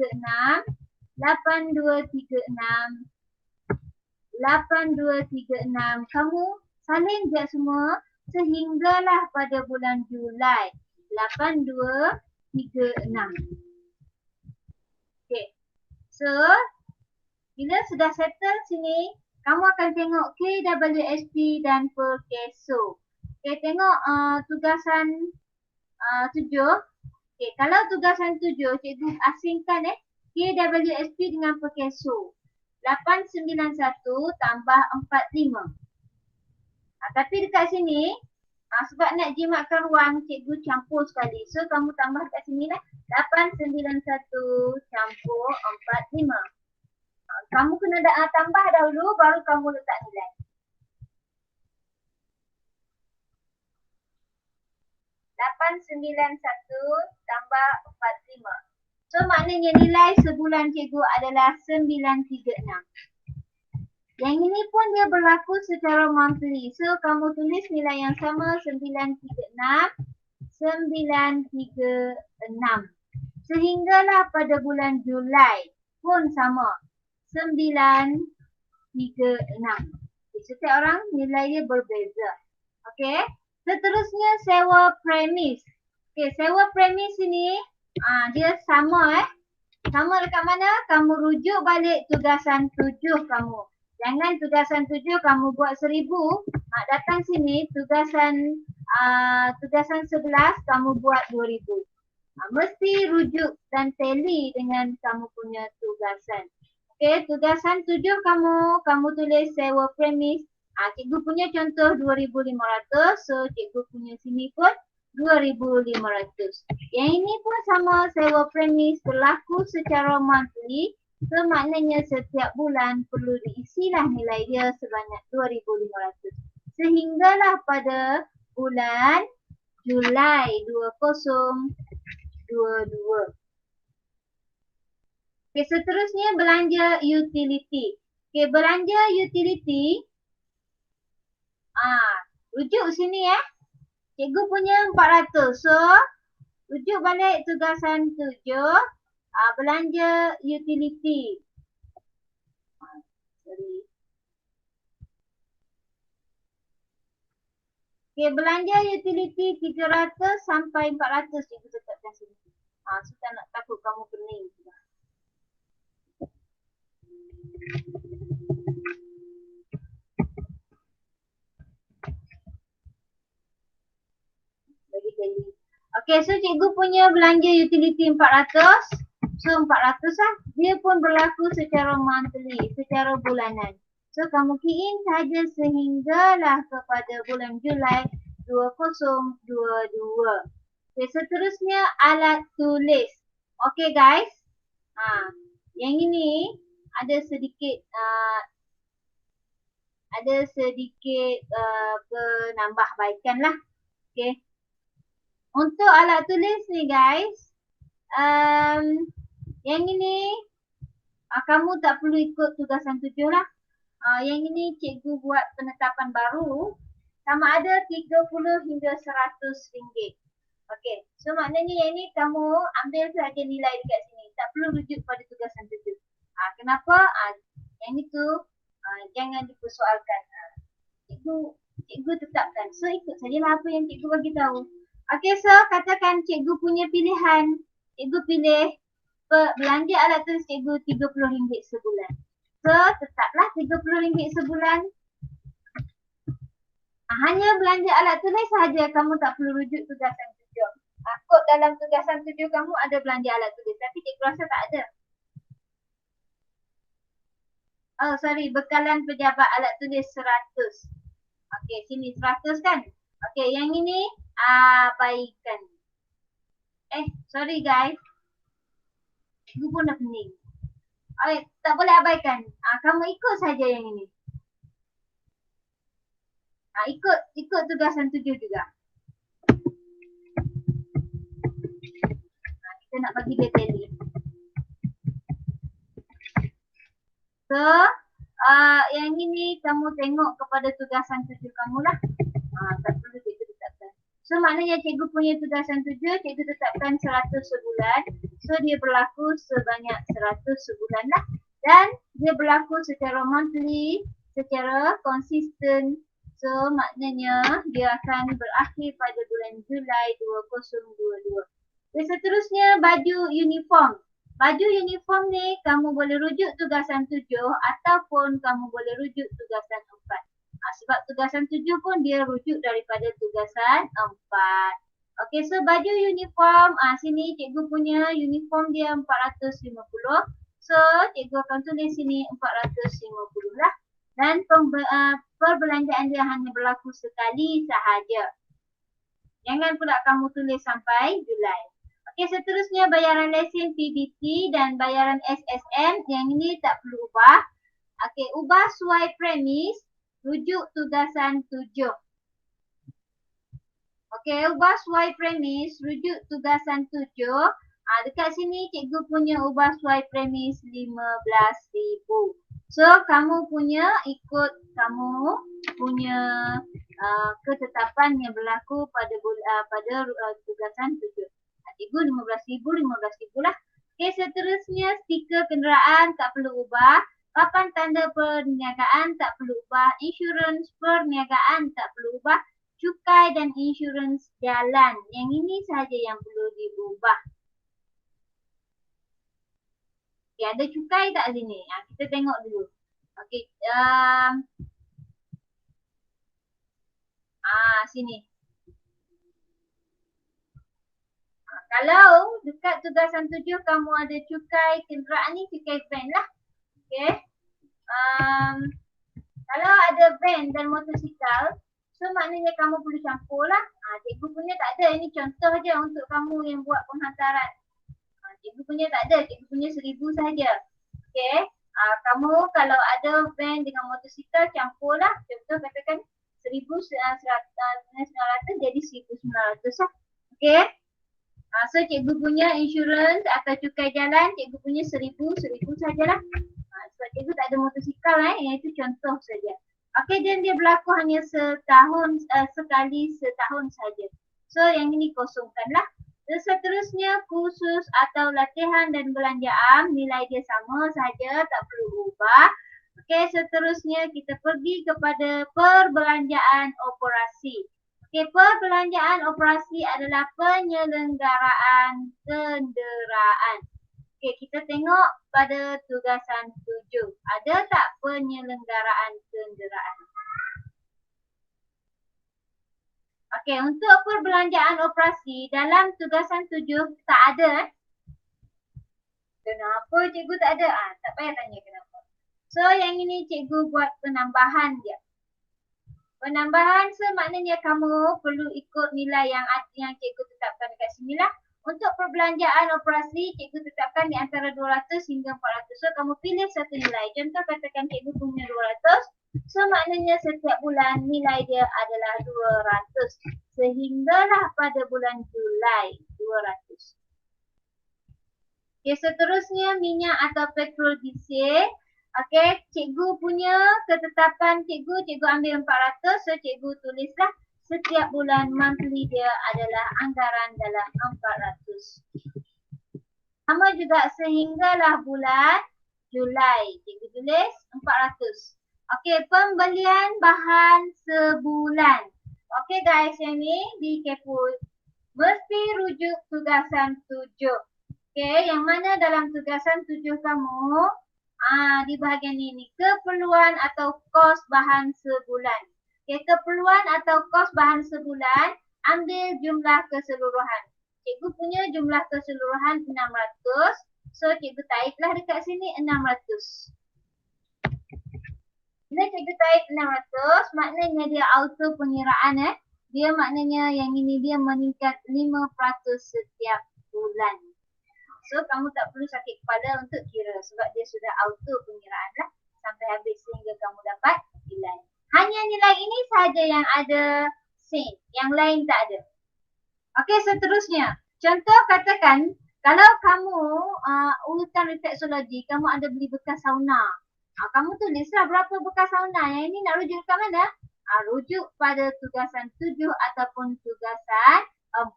8236, 8236. Kamu salin je semua sehinggalah pada bulan Julai. 8236. Okay. So, bila sudah settle sini, kamu akan tengok KWSP dan per keso. Okay, tengok tugasan 7. Okay, kalau tugasan 7, cikgu asingkan KWSP dengan per keso. 891 tambah 45. Tapi dekat sini, sebab nak jimatkan ruang, cikgu campur sekali. So, kamu tambah kat sini lah. 891 campur 45. Kamu kena tambah dahulu, baru kamu letak nilai. satu tambah 45. So, maknanya nilai sebulan cikgu adalah 936. Yang ini pun dia berlaku secara monthly. So, kamu tulis nilai yang sama 936, 936. Sehinggalah pada bulan Julai pun sama. 936. Setiap orang nilai dia berbeza. Okey. Seterusnya sewa premis. Okey, sewa premis ini dia sama Sama dekat mana? Kamu rujuk balik tugasan 7 kamu. Jangan tugasan 7 kamu buat 1000, datang sini tugasan 11 kamu buat 2000. Mesti rujuk dan tally dengan kamu punya tugasan. Okey, tugasan 7 kamu tulis sewa premis. Cikgu punya contoh 2500, so cikgu punya sini pun 2500. Yang ini pun sama, sewa premis berlaku secara monthly. So maknanya setiap bulan perlu diisilah nilai dia sebanyak 2500. Sehinggalah pada bulan Julai 2022. Okey, seterusnya belanja utility. Okey, belanja utility rujuk sini Cikgu punya 400. So, rujuk balik tugasan 7, belanja utility. Okay, belanja utility 300 sampai 400 cikgu tetapkan sini. So, tak nak takut kamu pening. Okay, so cikgu punya belanja utility 400. So 400 dia pun berlaku secara monthly, secara bulanan. So kamu key in sahaja sehinggalah kepada bulan Julai 2022. Okay, seterusnya alat tulis. Okay guys, yang ini ada sedikit penambahbaikan lah. Okay. Untuk alat tulis ni guys, yang ini kamu tak perlu ikut tugasan 7 lah. Yang ini cikgu buat penetapan baru, sama ada 30 hingga 100 ringgit. Okey, so maknanya yang ini kamu ambil saja nilai dekat sini, tak perlu rujuk pada tugasan 7. Kenapa? Yang itu jangan dipersoalkan. Cikgu tetapkan, so ikut sajalah apa yang cikgu bagi tahu. Okey, so katakan cikgu punya pilihan. Cikgu pilih belanja alat tulis cikgu RM30 sebulan. So, tetaplah RM30 sebulan. Hanya belanja alat tulis sahaja, kamu tak perlu rujuk tugasan 7. Kod dalam tugasan 7 kamu ada belanja alat tulis, tapi cikgu rasa tak ada. Oh, sorry, bekalan pejabat alat tulis 100. Okey, sini 100 kan? Okey, yang ini abaikan. Sorry guys. Cikgu pun dah pening. Tak boleh abaikan. Kamu ikut saja yang ini. Ikut tugasan 7 juga. Kita nak bagi dia tally. So, yang ini kamu tengok kepada tugasan 7 kamu lah. Tak perlu cikgu tetapkan. So maknanya cikgu punya tugasan 7, cikgu tetapkan 100 sebulan. So dia berlaku sebanyak 100 sebulan lah. Dan dia berlaku secara monthly, secara konsisten. So maknanya dia akan berakhir pada bulan Julai 2022. Dan seterusnya baju uniform. Baju uniform ni kamu boleh rujuk tugasan 7 ataupun kamu boleh rujuk tugasan 4. Sebab tugasan 7 pun dia rujuk daripada tugasan 4. Okey, so baju uniform, sini cikgu punya uniform dia 450. So, cikgu akan tulis sini 450 lah. Dan perbelanjaan dia hanya berlaku sekali sahaja. Jangan pula kamu tulis sampai Julai. Okey, seterusnya bayaran lesen PBT dan bayaran SSM. Yang ini tak perlu ubah. Okey, ubah sesuai premis. Rujuk tugasan 7. Okey, ubah sesuai premis, rujuk tugasan 7. Dekat sini cikgu punya ubah sesuai premis 15,000. So, kamu punya ikut kamu punya ketetapan yang berlaku pada tugasan 7. Cikgu 15,000, 15,000 lah. Okey, seterusnya stiker kenderaan tak perlu ubah. Papan tanda perniagaan tak perlu ubah. Insurans perniagaan tak perlu ubah. cukai dan insurans jalan. Yang ini sahaja yang perlu diubah. Okay, ada cukai tak sini? Kita tengok dulu. Okay, sini. Kalau dekat tugasan 7 kamu ada cukai kenderaan ni, cukai van lah. Okay. Kalau ada van dan motosikal, so maknanya kamu perlu campur lah. Cikgu punya tak ada. Ini contoh je untuk kamu yang buat penghantaran. Cikgu punya tak ada. Cikgu punya 1,000 sahaja. Okay. Kamu kalau ada van dengan motosikal, campur lah. Contoh katakan 1,900 jadi 1,900 lah. Okay. So cikgu punya insurans atau cukai jalan, cikgu punya 1,000 sajalah. Sebab cikgu tak ada motosikal yang itu contoh saja. Okey, dan dia berlaku hanya sekali setahun saja. So yang ini kosongkanlah. Dan seterusnya khusus atau latihan dan belanjaan, nilai dia sama saja, tak perlu ubah. Okey, seterusnya kita pergi kepada perbelanjaan operasi. Okay, perbelanjaan operasi adalah penyelenggaraan kenderaan. Okay, kita tengok pada tugasan 7. Ada tak penyelenggaraan kenderaan? Okay, untuk perbelanjaan operasi dalam tugasan 7 tak ada. Kenapa cikgu tak ada? Tak payah tanya kenapa. So yang ini cikgu buat penambahan je. Penambahan maknanya kamu perlu ikut nilai yang cikgu tetapkan dekat sini lah. Untuk perbelanjaan operasi, cikgu tetapkan di antara 200 hingga 400. So kamu pilih satu nilai. Contoh katakan cikgu punya 200. So maknanya setiap bulan nilai dia adalah 200. Sehinggalah pada bulan Julai 200. Okay, seterusnya minyak atau petrol diesel. Okey, cikgu punya ketetapan cikgu ambil 400. So cikgu tulislah setiap bulan monthly dia adalah anggaran dalam 400. Sama juga sehinggalah bulan Julai. Cikgu tulis 400. Okey, pembelian bahan sebulan. Okey guys, yang ni di Kepul mesti rujuk tugasan 7. Okey, yang mana dalam tugasan 7 kamu di bahagian ini, keperluan atau kos bahan sebulan. Okay, keperluan atau kos bahan sebulan, ambil jumlah keseluruhan. Cikgu punya jumlah keseluruhan 600. So cikgu taiklah dekat sini 600. Bila cikgu taik 600, maknanya dia auto pengiraan Dia maknanya yang ini dia meningkat 5% setiap bulan. So kamu tak perlu sakit kepala untuk kira sebab dia sudah auto pengiraan lah sampai habis sehingga kamu dapat nilai. Hanya nilai ini sahaja yang ada sen, yang lain tak ada. Okey, seterusnya. Contoh katakan kalau kamu urutan refleksologi, kamu ada beli bekas sauna. Kamu tulislah berapa bekas sauna. Yang ini nak rujuk kat mana? Rujuk pada tugasan 7 ataupun tugasan 4.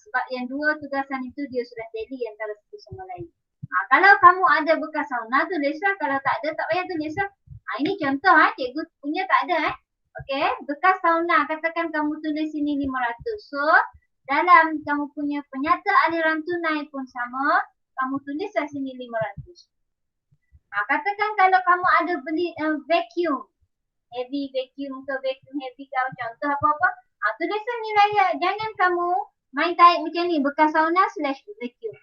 Sebab yang dua tugasan itu dia sudah tally antara satu sama lain. Kalau kamu ada bekas sauna, tulislah. Kalau tak ada, tak payah tulislah. Ini contoh cikgu punya tak ada Okey, bekas sauna. Katakan kamu tulis sini 500. So, dalam kamu punya penyata aliran tunai pun sama, kamu tulislah sini 500. Katakan kalau kamu ada beli vacuum, heavy vacuum ke vacuum heavy ke contoh apa-apa, tulislah nilai dia. Jangan kamu main tarik macam ni, bekas sauna / vacuum.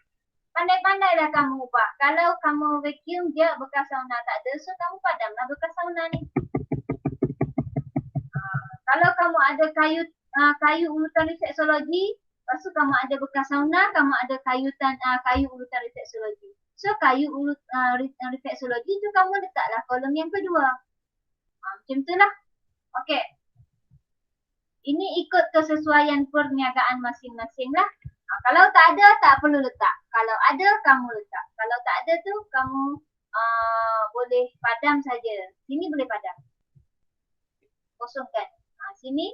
Pandai-pandailah kamu ubah. Kalau kamu vacuum je, bekas sauna tak ada, so kamu padamlah bekas sauna ni. Kalau kamu ada kayu urutan refleksologi, lepas tu kamu ada bekas sauna, kamu ada kayu urutan refleksologi. So kayu refleksologi tu kamu letaklah kolom yang kedua. Macam tu lah. Okey. Ini ikut kesesuaian perniagaan masing-masing lah. Kalau tak ada, tak perlu letak. Kalau ada, kamu letak. Kalau tak ada tu, kamu boleh padam saja. Sini boleh padam. Kosongkan. Sini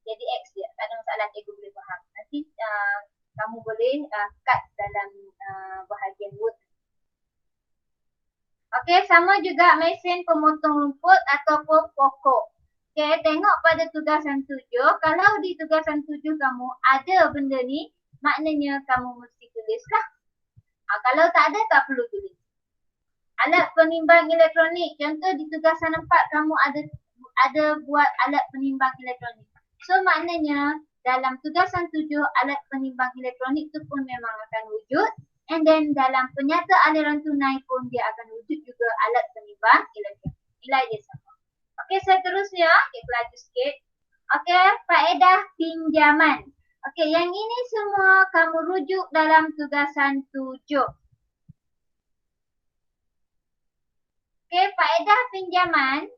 jadi X dia. Tak ada masalah, cikgu boleh faham. Nanti kamu boleh cut dalam bahagian Word. Okey, sama juga mesin pemotong rumput ataupun pokok. Okay, tengok pada tugasan 7. Kalau di tugasan 7 kamu ada benda ni, maknanya kamu mesti tulis lah. Kalau tak ada, tak perlu tulis. Alat penimbang elektronik. Contoh di tugasan 4 kamu ada buat alat penimbang elektronik. So maknanya dalam tugasan 7 alat penimbang elektronik tu pun memang akan wujud. And then dalam penyata aliran tunai pun dia akan wujud juga alat penimbang elektronik. Nilai dia sama. Okey, seterusnya kita laju sikit. Okey, faedah pinjaman. Okey, yang ini semua kamu rujuk dalam tugasan 7. Okey, faedah pinjaman.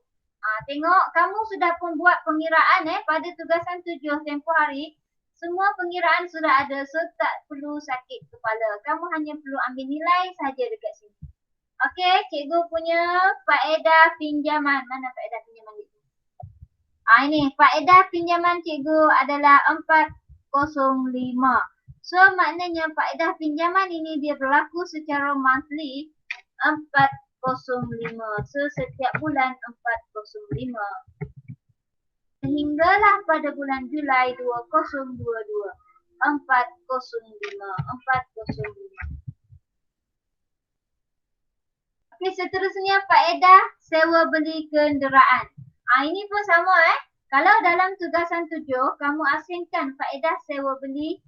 Tengok kamu sudah pun buat pengiraan pada tugasan 7 tempoh hari. Semua pengiraan sudah ada, so tak perlu sakit kepala. Kamu hanya perlu ambil nilai saja dekat sini. Okey, cikgu punya faedah pinjaman. Mana faedah pinjaman itu? Ini faedah pinjaman cikgu adalah 405. So maknanya faedah pinjaman ini dia berlaku secara monthly 405. So setiap bulan 405. Sehinggalah pada bulan Julai 2022. 405. Okey, seterusnya faedah sewa beli kenderaan. Ini pun sama Kalau dalam tugasan 7 kamu asingkan faedah sewa beli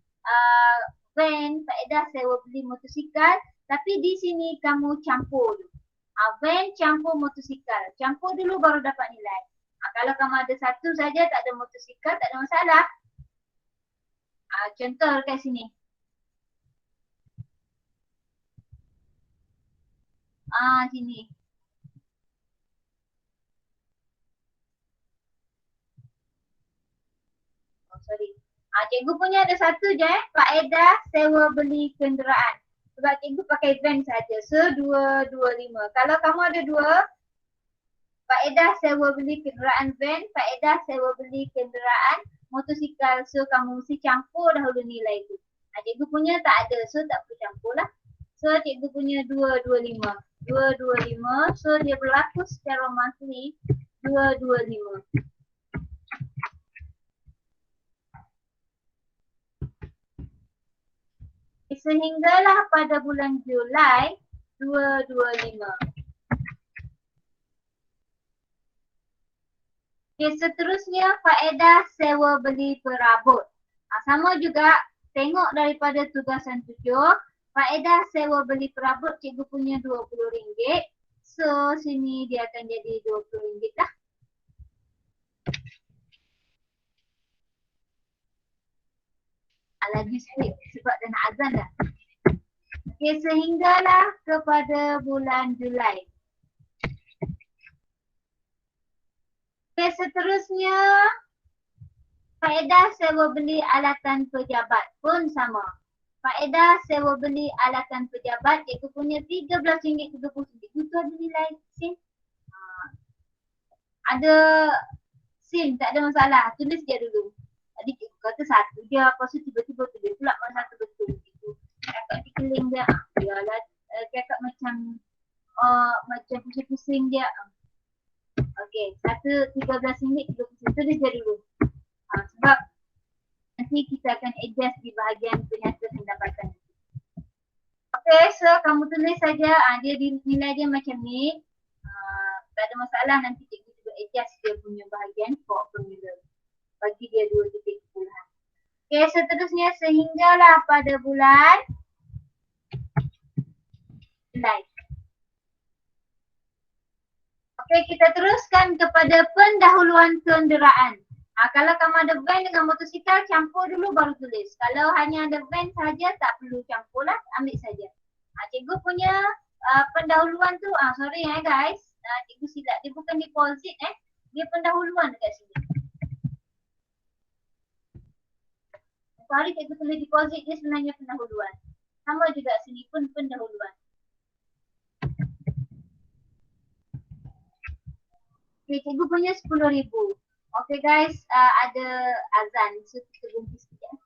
van, faedah sewa beli motosikal, tapi di sini kamu campur. Van campur motosikal. Campur dulu baru dapat nilai. Kalau kamu ada satu saja tak ada motosikal, tak ada masalah. Contoh kat sini. Sini. Sorry. Cikgu punya ada satu je faedah sewa beli kenderaan. Sebab cikgu pakai van saja. So 225. Kalau kamu ada dua, faedah sewa beli kenderaan van, faedah sewa beli kenderaan motosikal. So kamu mesti campur dahulu nilai itu. Cikgu punya tak ada, so tak perlu campur lah. So cikgu punya 225. 225, so dia berlaku secara monthly 225. Sehinggalah pada bulan Julai 225. Okay, seterusnya faedah sewa beli perabot. Sama juga tengok daripada tugasan 7. Faedah sewa beli perabot cikgu punya RM20. So sini dia akan jadi RM20 lah. Lagi sikit sebab dah nak azan dah. Okey, sehinggalah kepada bulan Julai. Okey, seterusnya faedah sewa beli alatan pejabat pun sama. Faedah sewa beli alatan pejabat cikgu punya RM13.30. Itu ada nilai SIM. Ada SIM, tak ada masalah. Tulis je dulu. Tadi cikgu kata satu je, lepas tu tiba-tiba tulis pula mana satu betul gitu. Kakak dikeling dia, biarlah kakak macam pusing-pusing dia. Okey, satu RM13.30. Tulis je dulu. Sebab nanti kita akan adjust di bahagian penyata pendapatan. Okey, so kamu tulis saja dia nilai dia macam ni. Tak ada masalah, nanti cikgu juga adjust dia punya bahagian formula. Bagi dia 2.10. Okey, seterusnya sehinggalah pada bulan Julai. Okey, kita teruskan kepada pendahuluan kenderaan. Kalau kamu ada van dengan motosikal, campur dulu baru tulis. Kalau hanya ada van saja, tak perlu campur lah, ambil saja. Cikgu punya pendahuluan tu, sorry guys. Cikgu silap, dia bukan deposit dia pendahuluan dekat sini. Hari cikgu tulis deposit, dia sebenarnya pendahuluan. Sama juga sini pun pendahuluan. Okay, cikgu punya 10,000. Okay guys, ada azan. So kita berhenti sekejap.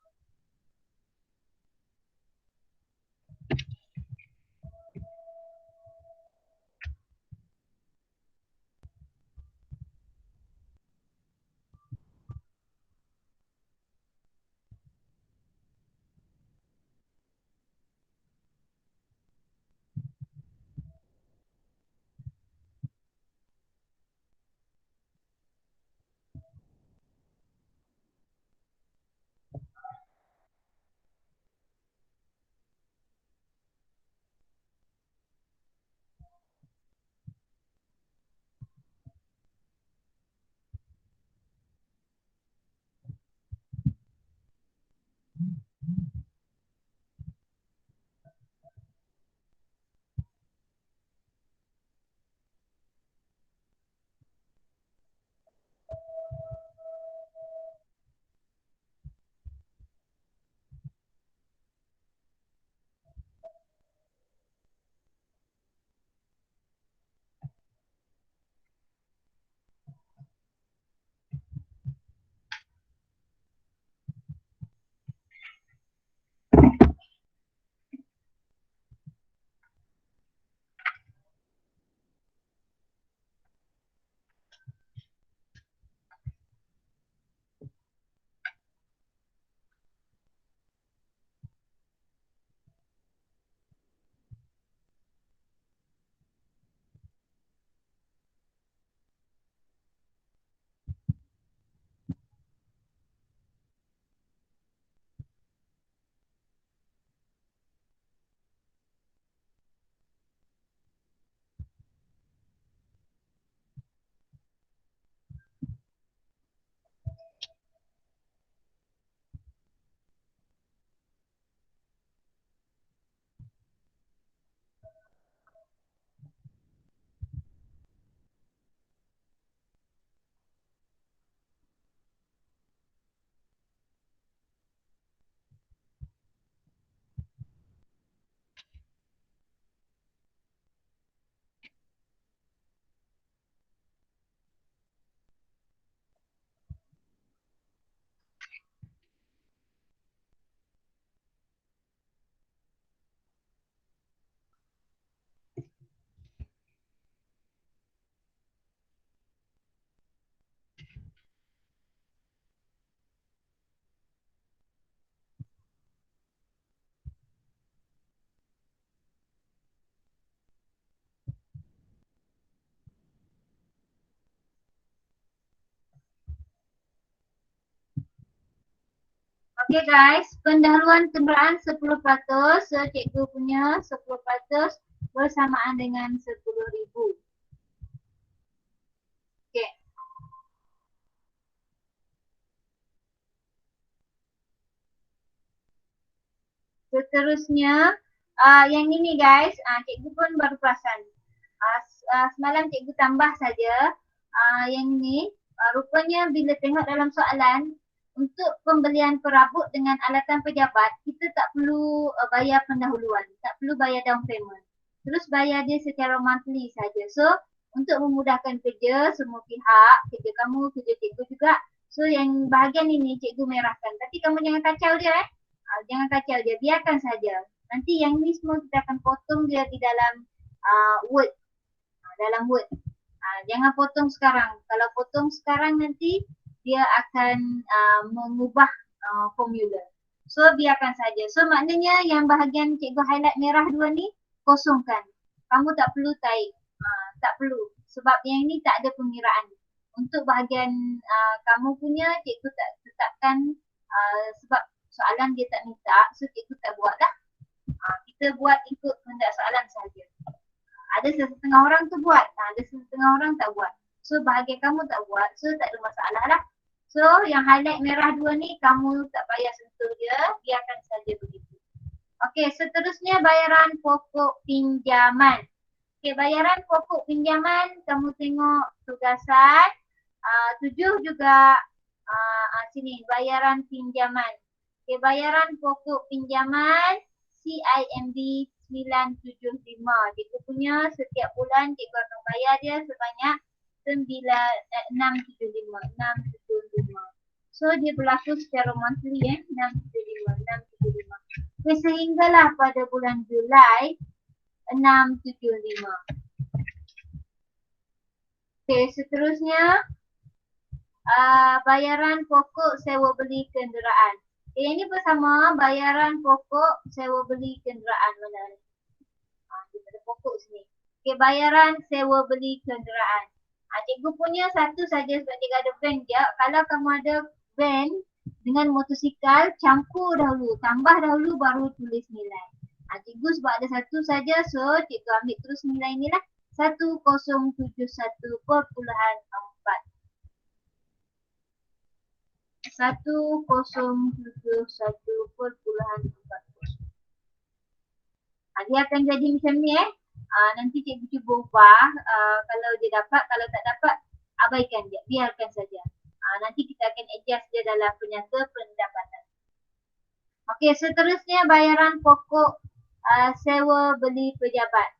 Okay guys, pendahuluan kenderaan 10%, so cikgu punya 10% bersamaan dengan 10,000. Okay. Seterusnya, yang ini guys, cikgu pun baru perasan. Semalam cikgu tambah saja yang ini. Rupanya bila tengok dalam soalan, untuk pembelian perabot dengan alatan pejabat, kita tak perlu bayar pendahuluan, tak perlu bayar down payment. Terus bayar dia secara monthly saja. So, untuk memudahkan kerja semua pihak, kerja kamu, kerja cikgu juga. So, yang bahagian ini cikgu merahkan. Tapi kamu jangan kacau dia jangan kacau dia, biarkan saja. Nanti yang ni semua kita akan potong dia di dalam Word. Dalam Word. Jangan potong sekarang. Kalau potong sekarang nanti dia akan mengubah formula. So biarkan saja. So maknanya yang bahagian cikgu highlight merah dua ni kosongkan. Kamu tak perlu type. Tak perlu. Sebab yang ni tak ada pengiraan. Untuk bahagian kamu punya cikgu tak tetapkan sebab soalan dia tak minta, so cikgu tak buat lah. Kita buat ikut kehendak soalan saja. Ada setengah orang tu buat, ada setengah orang tak buat. So bahagian kamu tak buat, so tak ada masalah lah. So yang highlight merah dua ni kamu tak payah sentuh dia, biarkan saja begitu. Okey, seterusnya bayaran pokok pinjaman. Okey, bayaran pokok pinjaman kamu tengok tugasan 7 juga sini bayaran pinjaman. Okay, bayaran pokok pinjaman CIMB 975. Cikgu punya setiap bulan cikgu akan bayar dia sebanyak 675. So dia berlaku secara monthly 675. Okay, sehinggalah pada bulan Julai 675. Okay, seterusnya bayaran pokok sewa beli kenderaan. Yang ini bersama bayaran pokok sewa beli kenderaan. Mana ni? Kita ada pokok sini. Okay, bayaran sewa beli kenderaan. Cikgu punya satu saja sebab cikgu ada van je. Kalau kamu ada van dengan motosikal, campur dahulu. Tambah dahulu baru tulis nilai. Cikgu sebab ada satu saja, so cikgu ambil terus nilai ni lah. 1071.4. 1071.40. Dia akan jadi macam ni nanti cikgu cuba ubah. Kalau dia dapat, kalau tak dapat, abaikan dia, biarkan saja. Nanti kita akan adjust dia dalam penyata pendapatan. Okey, seterusnya bayaran pokok sewa beli pejabat.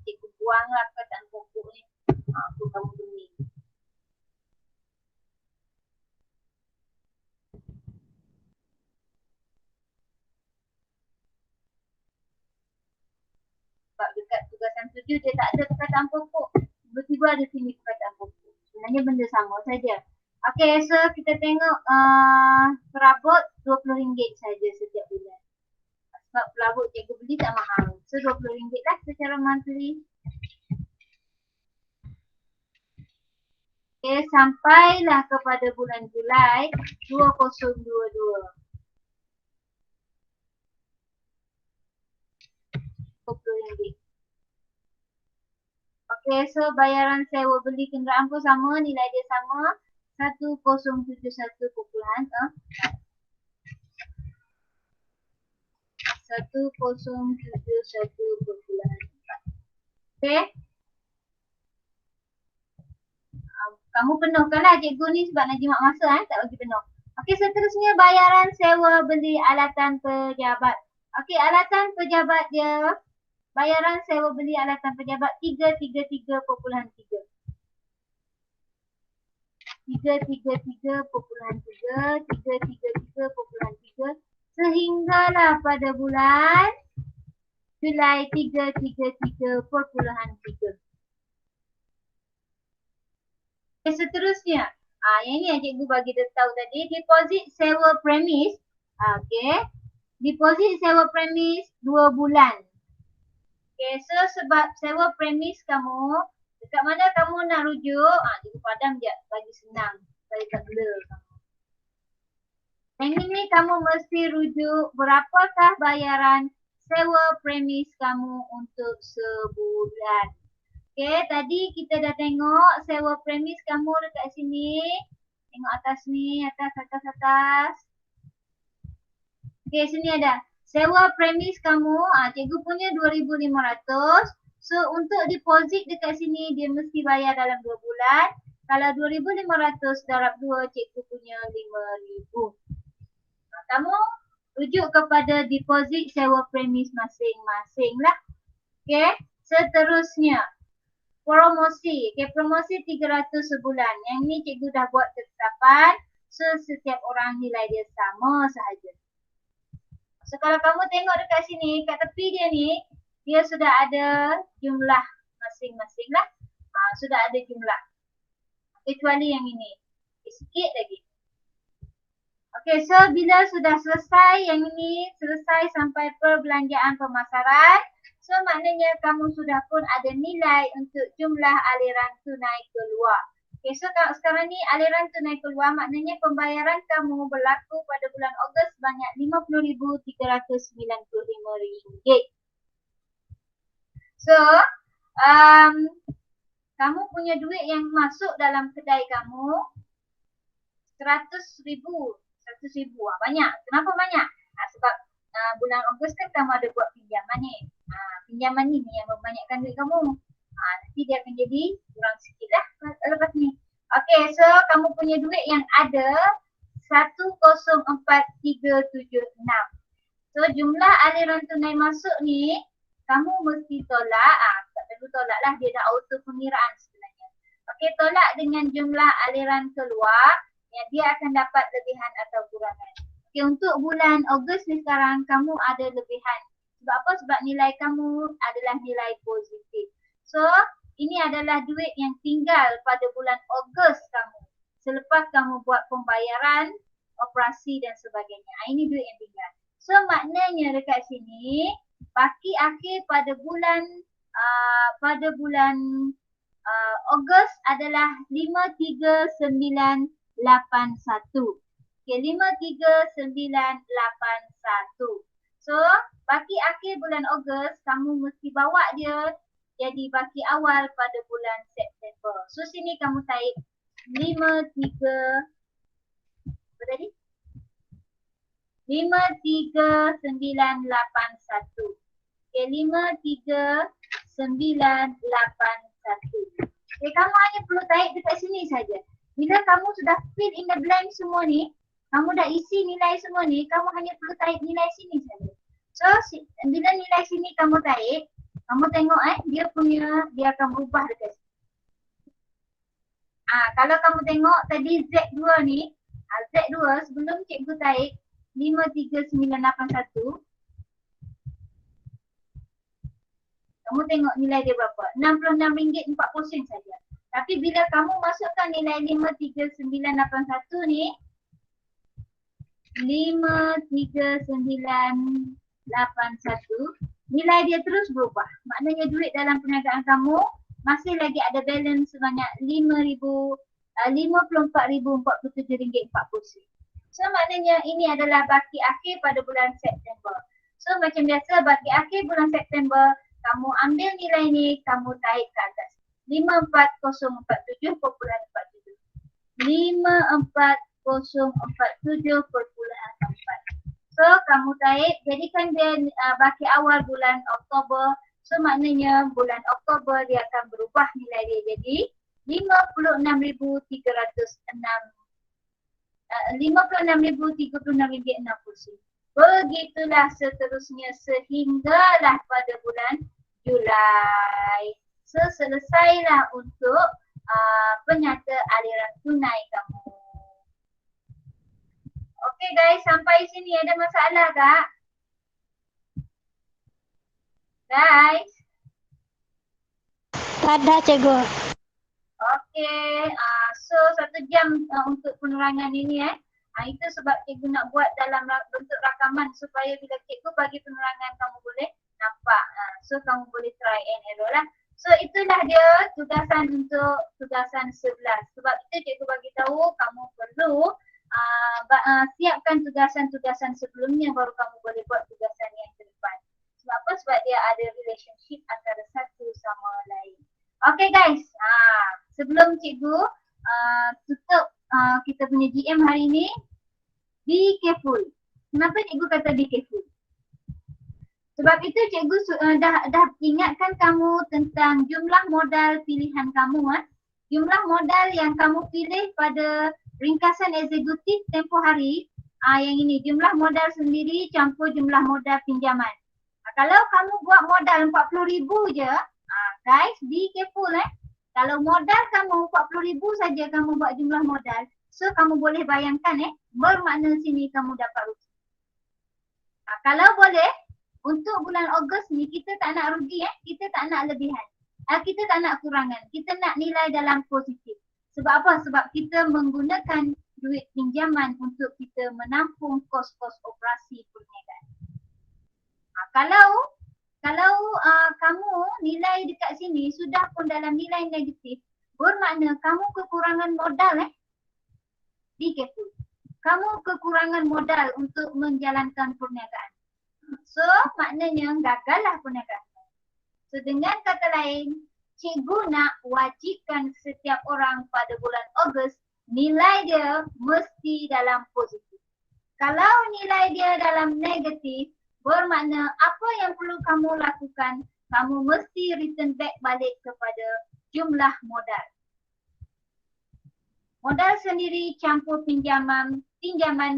Cikgu buanglah perkataan pokok ni. Aku kamu beli. Sebab dekat tugasan 7 dia tak ada perkataan pokok. Tiba-tiba ada sini perkataan pokok. Sebenarnya benda sama saja. Okey, so kita tengok perabot RM20 saja setiap bulan. Sebab perabot cikgu beli tak mahal. So RM20 lah secara monthly. Okey, sampailah kepada bulan Julai 2022. RM20. Okey, so bayaran sewa beli kenderaan pun sama, nilai dia sama. 1071.4. 1071.4. Okey. Kamu penuhkanlah cikgu ni sebab nak jimat masa tak bagi penuh. Okey, seterusnya bayaran sewa beli alatan pejabat. Okey, alatan pejabat dia, bayaran sewa beli alatan pejabat 333.3. 333.3, 333.3 sehinggalah pada bulan Julai 333.3. Okay, seterusnya, yang ini yang cikgu bagi dia tahu tadi, deposit sewa premis. Okey, deposit sewa premis 2 bulan. Okay, so sebab sewa premis kamu, dekat mana kamu nak rujuk, cikgu padam je bagi senang, bagi tak blur kamu. Yang ini kamu mesti rujuk berapakah bayaran sewa premis kamu untuk sebulan. Okay, tadi kita dah tengok sewa premis kamu dekat sini. Tengok atas ni, atas. Okay, sini ada. Sewa premis kamu, cikgu punya 2,500. So, untuk deposit dekat sini, dia mesti bayar dalam 2 bulan. Kalau 2,500 darab 2, cikgu punya 5,000. Kamu rujuk kepada deposit sewa premis masing-masing lah. Okay, seterusnya. Promosi. Okay, promosi 300 sebulan. Yang ni cikgu dah buat ketetapan. So, setiap orang nilai dia sama sahaja. So, kalau kamu tengok dekat sini, kat tepi dia ni, dia sudah ada jumlah masing-masing lah. Sudah ada jumlah. Kecuali yang ini. Okay, sikit lagi. Okay, so bila sudah selesai yang ini, selesai sampai perbelanjaan pemasaran, so maknanya kamu sudah pun ada nilai untuk jumlah aliran tunai keluar. Okay, so sekarang ni aliran tunai keluar maknanya pembayaran kamu berlaku pada bulan Ogos sebanyak RM50,395. So, kamu punya duit yang masuk dalam kedai kamu RM100,000. Banyak. Kenapa banyak? Sebab bulan Ogos kan kamu ada buat pinjaman ni. Pinjaman ni yang membanyakkan duit kamu. Nanti dia akan jadi kurang sikit lah lepas ni. Okay, so kamu punya duit yang ada 104,376. So jumlah aliran tunai masuk ni kamu mesti tolak. Tak perlu tolak lah, dia dah auto pengiraan sebenarnya. Okay, tolak dengan jumlah aliran keluar yang dia akan dapat lebihan atau kurangan. Okay, untuk bulan Ogos ni sekarang kamu ada lebihan. Sebab apa? Sebab nilai kamu adalah nilai positif. So, ini adalah duit yang tinggal pada bulan Ogos kamu. Selepas kamu buat pembayaran, operasi dan sebagainya. Ini duit yang tinggal. So, maknanya dekat sini, baki akhir pada bulan Ogos adalah 53,981. Okay, 53,981. So, baki akhir bulan Ogos, kamu mesti bawa dia jadi baki awal pada bulan September. So, sini kamu tarik Apa tadi? 53981. Okay, 53981. Okay, kamu hanya perlu tarik dekat sini saja. Bila kamu sudah fill in the blank semua ni, kamu dah isi nilai semua ni, kamu hanya perlu tarik nilai sini saja. So, bila nilai sini kamu tarik, kamu tengok dia akan berubah dekat sini. Kalau kamu tengok tadi Z2 ni, Z2 sebelum cikgu tarik 53981, kamu tengok nilai dia berapa? RM66.40 saja. Tapi bila kamu masukkan nilai 53981 ni, 53981, nilai dia terus berubah. Maknanya duit dalam perniagaan kamu masih lagi ada balance sebanyak RM54,047.40. So maknanya ini adalah baki akhir pada bulan September. So macam biasa baki akhir bulan September, kamu ambil nilai ni, kamu tarik ke atas. 54047.47. 54047.4. So kamu tarik, jadikan dia baki awal bulan Oktober. So maknanya bulan Oktober dia akan berubah nilai dia jadi 56,036.60. Begitulah seterusnya sehinggalah pada bulan Julai. So selesailah untuk penyata aliran tunai kamu. Okay guys, sampai sini ada masalah tak? Guys? Tak ada cikgu. Okay, so 1 jam untuk penerangan ini itu sebab cikgu nak buat dalam bentuk rakaman supaya bila cikgu bagi penerangan kamu boleh nampak. So kamu boleh try and error lah. So itulah dia tugasan untuk tugasan 11. Sebab itu cikgu bagi tahu kamu perlu siapkan tugasan-tugasan sebelumnya baru kamu boleh buat tugasan yang ke depan. Sebab apa? Sebab dia ada relationship antara satu sama lain. Okay guys, sebelum cikgu tutup kita punya GM hari ini, be careful. Kenapa cikgu kata be careful? Sebab itu cikgu dah ingatkan kamu tentang jumlah modal pilihan kamu. Jumlah modal yang kamu pilih pada ringkasan eksekutif tempoh hari, yang ini jumlah modal sendiri campur jumlah modal pinjaman. Kalau kamu buat modal 40,000 je, guys, be careful Kalau modal kamu 40,000 saja kamu buat jumlah modal, so kamu boleh bayangkan bermakna sini kamu dapat rugi. Kalau boleh, untuk bulan Ogos ni kita tak nak rugi kita tak nak lebihan. Kita tak nak kurangan, kita nak nilai dalam positif. Sebab apa? Sebab kita menggunakan duit pinjaman untuk kita menampung kos-kos operasi perniagaan. Kalau kamu nilai dekat sini sudah pun dalam nilai negatif, bermakna kamu kekurangan modal be careful. Kamu kekurangan modal untuk menjalankan perniagaan. So maknanya gagallah perniagaan. So dengan kata lain, cikgu nak wajibkan setiap orang pada bulan Ogos nilai dia mesti dalam positif. Kalau nilai dia dalam negatif, bermakna apa yang perlu kamu lakukan, kamu mesti return back balik kepada jumlah modal. Modal sendiri campur pinjaman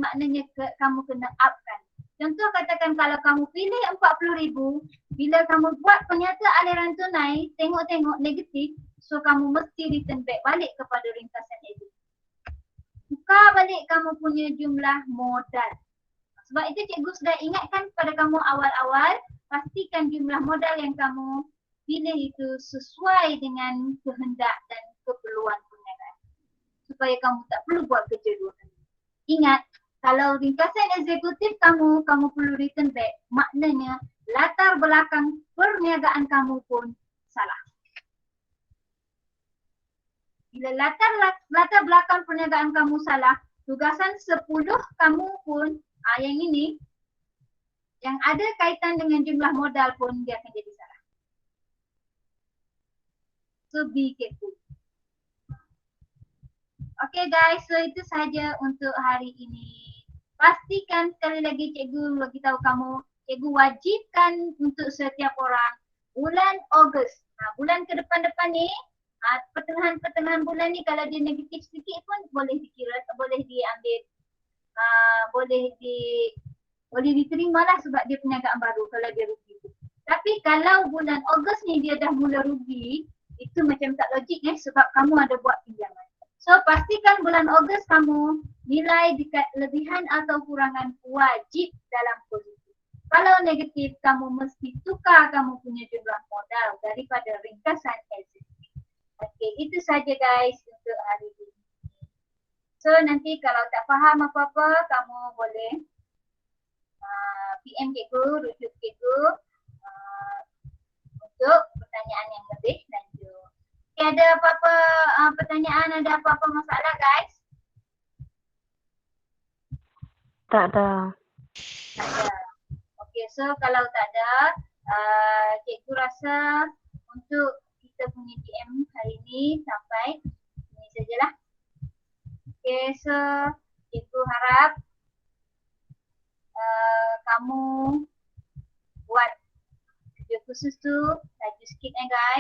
maknanya kamu kena upkan. Contoh katakan kalau kamu pilih 40,000, bila kamu buat penyata aliran tunai, tengok-tengok negatif, so kamu mesti return back balik kepada ringkasan edit. Tukar balik kamu punya jumlah modal. Sebab itu cikgu sudah ingatkan kepada kamu awal-awal, pastikan jumlah modal yang kamu pilih itu sesuai dengan kehendak dan keperluan perniagaan. Supaya kamu tak perlu buat kerja dua kali. Ingat, kalau ringkasan eksekutif kamu perlu return back, maknanya latar belakang perniagaan kamu pun salah. Bila latar belakang perniagaan kamu salah, tugasan 10 kamu pun yang ini, yang ada kaitan dengan jumlah modal pun dia akan jadi salah. So be careful. Okay guys, so itu saja untuk hari ini. Pastikan sekali lagi cikgu bagi tahu kamu, cikgu wajibkan untuk setiap orang bulan Ogos. Bulan ke depan-depan ni, pertengahan-pertengahan bulan ni kalau dia negatif sedikit pun boleh dikira, boleh diambil, boleh diterima lah sebab dia perniagaan baru kalau dia rugi. Tapi kalau bulan Ogos ni dia dah mula rugi, itu macam tak logik sebab kamu ada buat pinjaman. So pastikan bulan Ogos kamu nilai dekat lebihan atau kurangan wajib dalam posisi. Kalau negatif, kamu mesti tukar kamu punya jumlah modal daripada ringkasan LCC. Okay, itu saja guys untuk hari ini. So nanti kalau tak faham apa-apa, kamu boleh PM cikgu, rujuk cikgu untuk pertanyaan yang lebih lanjut. Okay, ada apa-apa pertanyaan, ada apa-apa masalah guys? Tak ada. Tak ada. Okay, so kalau tak ada, cikgu rasa untuk kita punya DM hari ini sampai ini sajalah. Okay, so cikgu harap kamu buat video khusus tu laju sikit guys.